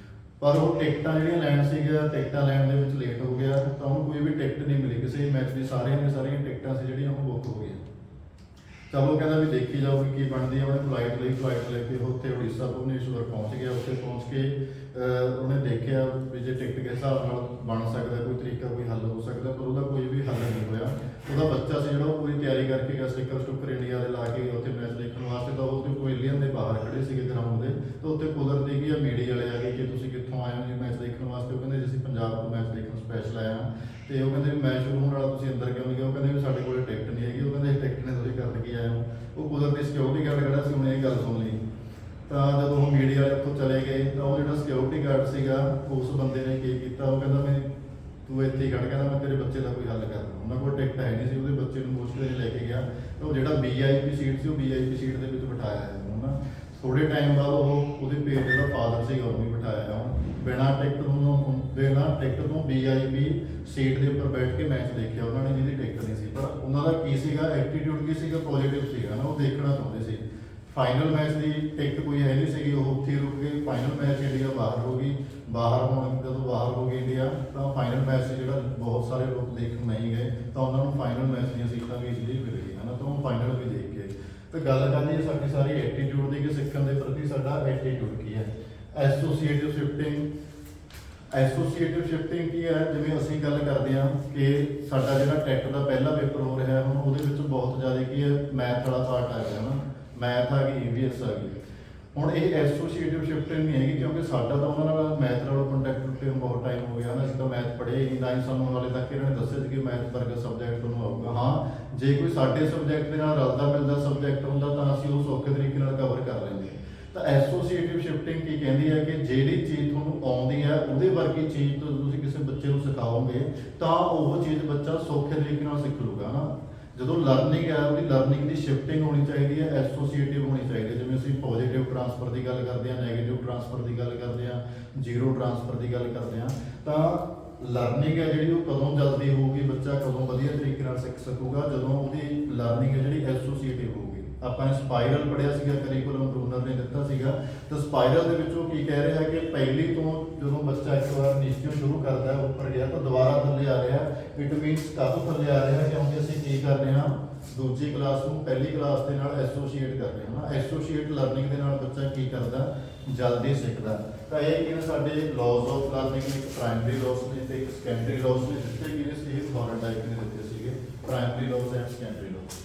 ਪਰ ਉਹ ਟਿਕਟਾਂ ਜਿਹੜੀਆਂ ਲੈਣ ਸੀਗੀਆਂ, ਟਿਕਟਾਂ ਲੈਣ ਦੇ ਵਿੱਚ ਲੇਟ ਹੋ ਗਿਆ ਤਾਂ ਉਹਨੂੰ ਕੋਈ ਵੀ ਟਿਕਟ ਨਹੀਂ ਮਿਲੀ ਕਿਸੇ ਮੈਚ ਦੀ, ਸਾਰੀਆਂ ਟਿਕਟਾਂ ਸੀ ਜਿਹੜੀਆਂ ਉਹ ਬੁੱਕ ਹੋ ਗਈਆਂ। ਚਲੋ ਕਹਿੰਦਾ ਵੀ ਦੇਖੀ ਜਾਓ ਵੀ ਕੀ ਬਣਦੀ ਆ। ਉਹਨੇ ਫਲਾਈਟ ਲੈ ਕੇ ਉੱਥੇ ਉੜੀਸਾ ਭੁਵਨੇਸ਼ਵਰ ਪਹੁੰਚ ਗਿਆ। ਉੱਥੇ ਪਹੁੰਚ ਕੇ ਉਹਨੇ ਦੇਖਿਆ ਵੀ ਜੇ ਟਿਕਟ ਕਿਸ ਹਿਸਾਬ ਨਾਲ ਬਣ ਸਕਦਾ, ਕੋਈ ਤਰੀਕਾ, ਕੋਈ ਹੱਲ ਹੋ ਸਕਦਾ, ਪਰ ਉਹਦਾ ਕੋਈ ਵੀ ਹੱਲ ਨਹੀਂ ਹੋਇਆ। ਉਹਦਾ ਬੱਚਾ ਸੀ ਜਿਹੜਾ ਉਹ ਪੂਰੀ ਤਿਆਰੀ ਕਰਕੇ ਗਿਆ, ਸਟਿੱਕਰ ਇੰਡੀਆ ਦੇ ਲਾ ਕੇ ਉੱਥੇ ਮੈਚ ਦੇਖਣ ਵਾਸਤੇ। ਤਾਂ ਉਹਦੇ ਪਵੇਲੀਅਨ ਦੇ ਬਾਹਰ ਖੜੇ ਸੀਗੇ ਗਰਾਊਂਡ ਦੇ, ਤਾਂ ਉੱਥੇ ਕੁਦਰਤੀ ਕੀ ਆ ਮੀਡੀਆ ਵਾਲੇ ਆ ਗਏ ਕਿ ਤੁਸੀਂ ਕਿੱਥੋਂ ਆਏ ਹੋ ਜੀ ਮੈਚ ਦੇਖਣ ਵਾਸਤੇ। ਉਹ ਕਹਿੰਦੇ ਜੀ ਅਸੀਂ ਪੰਜਾਬ ਤੋਂ ਮੈਚ ਦੇਖਣ ਸਪੈਸ਼ਲ ਆਏ ਹਾਂ। ਤੇ ਉਹ ਕਹਿੰਦੇ ਵੀ ਮੈਚ ਸ਼ੁਰੂ ਹੋਣ ਵਾਲਾ, ਤੁਸੀਂ ਅੰਦਰ ਕਿਉਂ ਨਹੀਂ ਗਏ? ਉਹ ਕਹਿੰਦੇ ਵੀ ਸਾਡੇ ਕੋਲ ਟਿਕਟ ਨਹੀਂ ਹੈਗੀ। ਉਹ ਕਹਿੰਦੇ ਟਿਕਟ ਨੇ ਤੁਸੀਂ ਕਰਨ ਕੀ ਆਏ ਹੋ? ਉਹ ਕੁਦਰਤੀ ਸਿਕਿਉਰਿਟੀ ਗਾਰਡ ਖੜਾ ਸੀ, ਉਹਨੇ ਇਹ ਗੱਲ ਸੁਣ ਲਈ। ਤਾਂ ਜਦੋਂ ਉਹ ਮੀਡੀਆ ਵਾਲੇ ਉੱਥੋਂ ਚਲੇ ਗਏ ਤਾਂ ਉਹ ਜਿਹੜਾ ਸਿਕਿਉਰਿਟੀ ਗਾਰਡ ਸੀਗਾ ਉਸ ਬੰਦੇ ਨੇ ਕੀ ਕੀਤਾ, ਉਹ ਕਹਿੰਦਾ ਮੈਂ ਤੂੰ ਇੱਥੇ ਹੀ ਖੜ, ਕਹਿੰਦਾ ਮੈਂ ਤੇਰੇ ਬੱਚੇ ਦਾ ਕੋਈ ਹੱਲ ਕਰਦਾ। ਉਹਨਾਂ ਕੋਲ ਟਿਕਟ ਹੈ ਨਹੀਂ ਸੀ, ਉਹਦੇ ਬੱਚੇ ਨੂੰ ਮੁਸ਼ਕਿਲ ਲੈ ਕੇ ਗਿਆ। ਤਾਂ ਉਹ ਜਿਹੜਾ VIP ਸੀਟ ਸੀ ਉਹ VIP ਸੀਟ ਦੇ ਵਿੱਚ ਬਿਠਾਇਆ ਹੈ ਉਹਨਾਂ। ਥੋੜੇ ਟਾਈਮ ਬਾਅਦ ਉਹਦੇ ਪੇਟ ਜਿਹੜਾ ਫਾਦਰ ਸੀਗਾ ਉਹਨੂੰ ਵੀ ਬਿਠਾਇਆ ਉਹਨੂੰ ਬਿਨਾਂ ਟਿਕਟ ਤੋਂ VIP ਸੀਟ ਦੇ ਉੱਪਰ ਬੈਠ ਕੇ ਮੈਚ ਦੇਖਿਆ ਉਹਨਾਂ ਨੇ, ਜਿਹਦੀ ਟਿਕਟ ਨਹੀਂ ਸੀ। ਪਰ ਉਹਨਾਂ ਦਾ ਕੀ ਸੀਗਾ, ਐਟੀਟਿਊਡ ਕੀ ਸੀਗਾ, ਪੋਜ਼ਿਟਿਵ ਸੀਗਾ ਨਾ। ਉਹ ਦੇਖਣਾ ਚਾਹੁੰਦੇ ਸੀ। ਫਾਈਨਲ ਮੈਚ ਦੀ ਟਿਕਟ ਕੋਈ ਹੈ ਨਹੀਂ ਸੀਗੀ, ਉਹ ਉੱਥੇ ਹੀ ਰੁਕ ਗਏ। ਫਾਈਨਲ ਮੈਚ ਇੰਡੀਆ ਬਾਹਰ ਹੋ ਗਈ। ਜਦੋਂ ਬਾਹਰ ਹੋ ਗਈ ਇੰਡੀਆ, ਤਾਂ ਫਾਈਨਲ ਮੈਚ ਜਿਹੜਾ ਬਹੁਤ ਸਾਰੇ ਲੋਕ ਦੇਖਣ ਨਹੀਂ ਗਏ, ਤਾਂ ਉਹਨਾਂ ਨੂੰ ਫਾਈਨਲ ਮੈਚ ਦੀਆਂ ਸੀਟਾਂ ਵੀ ਇਜ਼ੀਲੀ ਮਿਲ ਗਈਆਂ ਨਾ। ਤਾਂ ਉਹ ਫਾਈਨਲ ਵੀ ਦੇਖ ਗਏ। ਤੇ ਗੱਲ ਕਰਨੀ ਸਾਡੀ ਸਾਰੀ ਐਟੀਟਿਊਡ ਦੀ, ਕਿ ਸਿੱਖਣ ਦੇ ਪ੍ਰਤੀ ਸਾਡਾ ਐਟੀਟਿਊਡ ਕੀ ਹੈ। ਐਸੋਸੀਏਟਿਵ ਸ਼ਿਫਟਿੰਗ ਕੀ ਹੈ? ਜਿਵੇਂ ਅਸੀਂ ਗੱਲ ਕਰਦੇ ਹਾਂ ਕਿ ਸਾਡਾ ਜਿਹੜਾ ਟੈਟ ਦਾ ਪਹਿਲਾ ਪੇਪਰ ਹੋ ਰਿਹਾ ਹੁਣ, ਉਹਦੇ ਵਿੱਚ ਬਹੁਤ ਜ਼ਿਆਦਾ ਕੀ ਹੈ, ਮੈਥ ਵਾਲਾ ਪਾਰਟ ਆ ਗਿਆ ਨਾ। ਮੈਥ ਆ ਗਈ, EVS ਆ ਗਈ। ਹੁਣ ਇਹ ਐਸੋਸੀਏਟਿਵ ਸ਼ਿਫਟਿੰਗ ਨਹੀਂ ਹੈਗੀ, ਕਿਉਂਕਿ ਸਾਡਾ ਤਾਂ ਉਹਨਾਂ ਨਾਲ ਮੈਥ ਨਾਲ ਕੰਟੈਕਟ ਟੁੱਟੇ ਨੂੰ ਬਹੁਤ ਟਾਈਮ ਹੋ ਗਿਆ ਨਾ। ਅਸੀਂ ਤਾਂ ਮੈਥ ਪੜ੍ਹੇ ਹੀ ਨਹੀਂ, ਨਾ ਹੀ ਸਾਨੂੰ ਹਾਲੇ ਤੱਕ ਇਹਨਾਂ ਨੇ ਦੱਸਿਆ ਸੀ ਕਿ ਮੈਥ ਵਰਗਾ ਸਬਜੈਕਟ ਤੁਹਾਨੂੰ ਆਊਗਾ। ਹਾਂ, ਜੇ ਕੋਈ ਸਾਡੇ ਸਬਜੈਕਟ ਦੇ ਨਾਲ ਰਲਦਾ ਮਿਲਦਾ ਸਬਜੈਕਟ ਹੁੰਦਾ ਤਾਂ ਅਸੀਂ ਉਹ ਸੌਖੇ ਤਰੀਕੇ ਨਾਲ ਕਵਰ ਕਰ ਲੈਂਦੇ। ਤਾਂ ਐਸੋਸੀਏਟਿਵ ਸ਼ਿਫਟਿੰਗ ਕੀ ਕਹਿੰਦੀ ਹੈ ਕਿ ਜਿਹੜੀ ਚੀਜ਼ ਤੁਹਾਨੂੰ ਆਉਂਦੀ ਹੈ ਉਹਦੇ ਵਰਗੀ ਚੀਜ਼ ਤੁਸੀਂ ਕਿਸੇ ਬੱਚੇ ਨੂੰ ਸਿਖਾਓਗੇ ਤਾਂ ਉਹ ਚੀਜ਼ ਬੱਚਾ ਸੌਖੇ ਤਰੀਕੇ ਨਾਲ ਸਿੱਖ ਲੂਗਾ ਨਾ। ਜਦੋਂ ਲਰਨਿੰਗ ਹੈ, ਉਹਦੀ ਲਰਨਿੰਗ ਦੀ ਸ਼ਿਫਟਿੰਗ ਹੋਣੀ ਚਾਹੀਦੀ ਹੈ, ਐਸੋਸੀਏਟਿਵ ਹੋਣੀ ਚਾਹੀਦੀ ਹੈ। ਜਿਵੇਂ ਅਸੀਂ ਪੋਜ਼ਿਟਿਵ ਟਰਾਂਸਫਰ ਦੀ ਗੱਲ ਕਰਦੇ ਹਾਂ, ਨੈਗੇਟਿਵ ਟਰਾਂਸਫਰ ਦੀ ਗੱਲ ਕਰਦੇ ਹਾਂ, ਜ਼ੀਰੋ ਟਰਾਂਸਫਰ ਦੀ ਗੱਲ ਕਰਦੇ ਹਾਂ, ਤਾਂ ਲਰਨਿੰਗ ਹੈ ਜਿਹੜੀ ਉਹ ਕਦੋਂ ਜਲਦੀ ਹੋਊਗੀ, ਬੱਚਾ ਕਦੋਂ ਵਧੀਆ ਤਰੀਕੇ ਨਾਲ ਸਿੱਖ ਸਕੂਗਾ, ਜਦੋਂ ਉਹਦੀ ਲਰਨਿੰਗ ਹੈ ਜਿਹੜੀ ਐਸੋਸੀਏਟਿਵ ਹੋਊਗੀ। ਆਪਾਂ ਨੇ ਸਪਾਈਰਲ ਪੜ੍ਹਿਆ ਸੀਗਾ, ਕਰਿਕੂਲਮ ਬਰੂਨਰ ਨੇ ਦਿੱਤਾ ਸੀਗਾ। ਤਾਂ ਸਪਾਈਰਲ ਦੇ ਵਿੱਚੋਂ ਕੀ ਕਹਿ ਰਿਹਾ ਕਿ ਪਹਿਲੀ ਤੋਂ ਜਦੋਂ ਬੱਚਾ ਇੱਕ ਵਾਰ ਨੀਚੇ ਸ਼ੁਰੂ ਕਰਦਾ ਹੈ, ਉੱਪਰ ਗਿਆ ਤਾਂ ਦੁਬਾਰਾ ਥੱਲੇ ਆ ਰਿਹਾ। ਇਟ ਮੀਨਸ ਕਾਹਤੋਂ ਥੱਲੇ ਆ ਰਿਹਾ? ਕਿਉਂਕਿ ਅਸੀਂ ਕੀ ਕਰ ਰਹੇ ਹਾਂ, ਦੂਜੀ ਕਲਾਸ ਨੂੰ ਪਹਿਲੀ ਕਲਾਸ ਦੇ ਨਾਲ ਐਸੋਸੀਏਟ ਕਰ ਰਹੇ ਹਾਂ। ਐਸੋਸੀਏਟ ਲਰਨਿੰਗ ਦੇ ਨਾਲ ਬੱਚਾ ਕੀ ਕਰਦਾ, ਜਲਦੀ ਸਿੱਖਦਾ। ਤਾਂ ਇਹ ਕੀ ਸਾਡੇ ਲਾਜ਼ ਆਫ ਲਰਨਿੰਗ ਨੇ, ਇੱਕ ਪ੍ਰਾਇਮਰੀ ਲਾਜ਼ ਨੇ ਤੇ ਇੱਕ ਸੈਕੰਡਰੀ ਲਾਜ਼ ਨੇ, ਜਿੱਥੇ ਕਿ ਇਹ ਥੋਰਨਡਾਈਕ ਨੇ ਦਿੱਤੇ ਸੀਗੇ, ਪ੍ਰਾਇਮਰੀ ਲਾਜ਼ ਐਂਡ ਸੈਕੰਡਰੀ ਲਾਜ਼।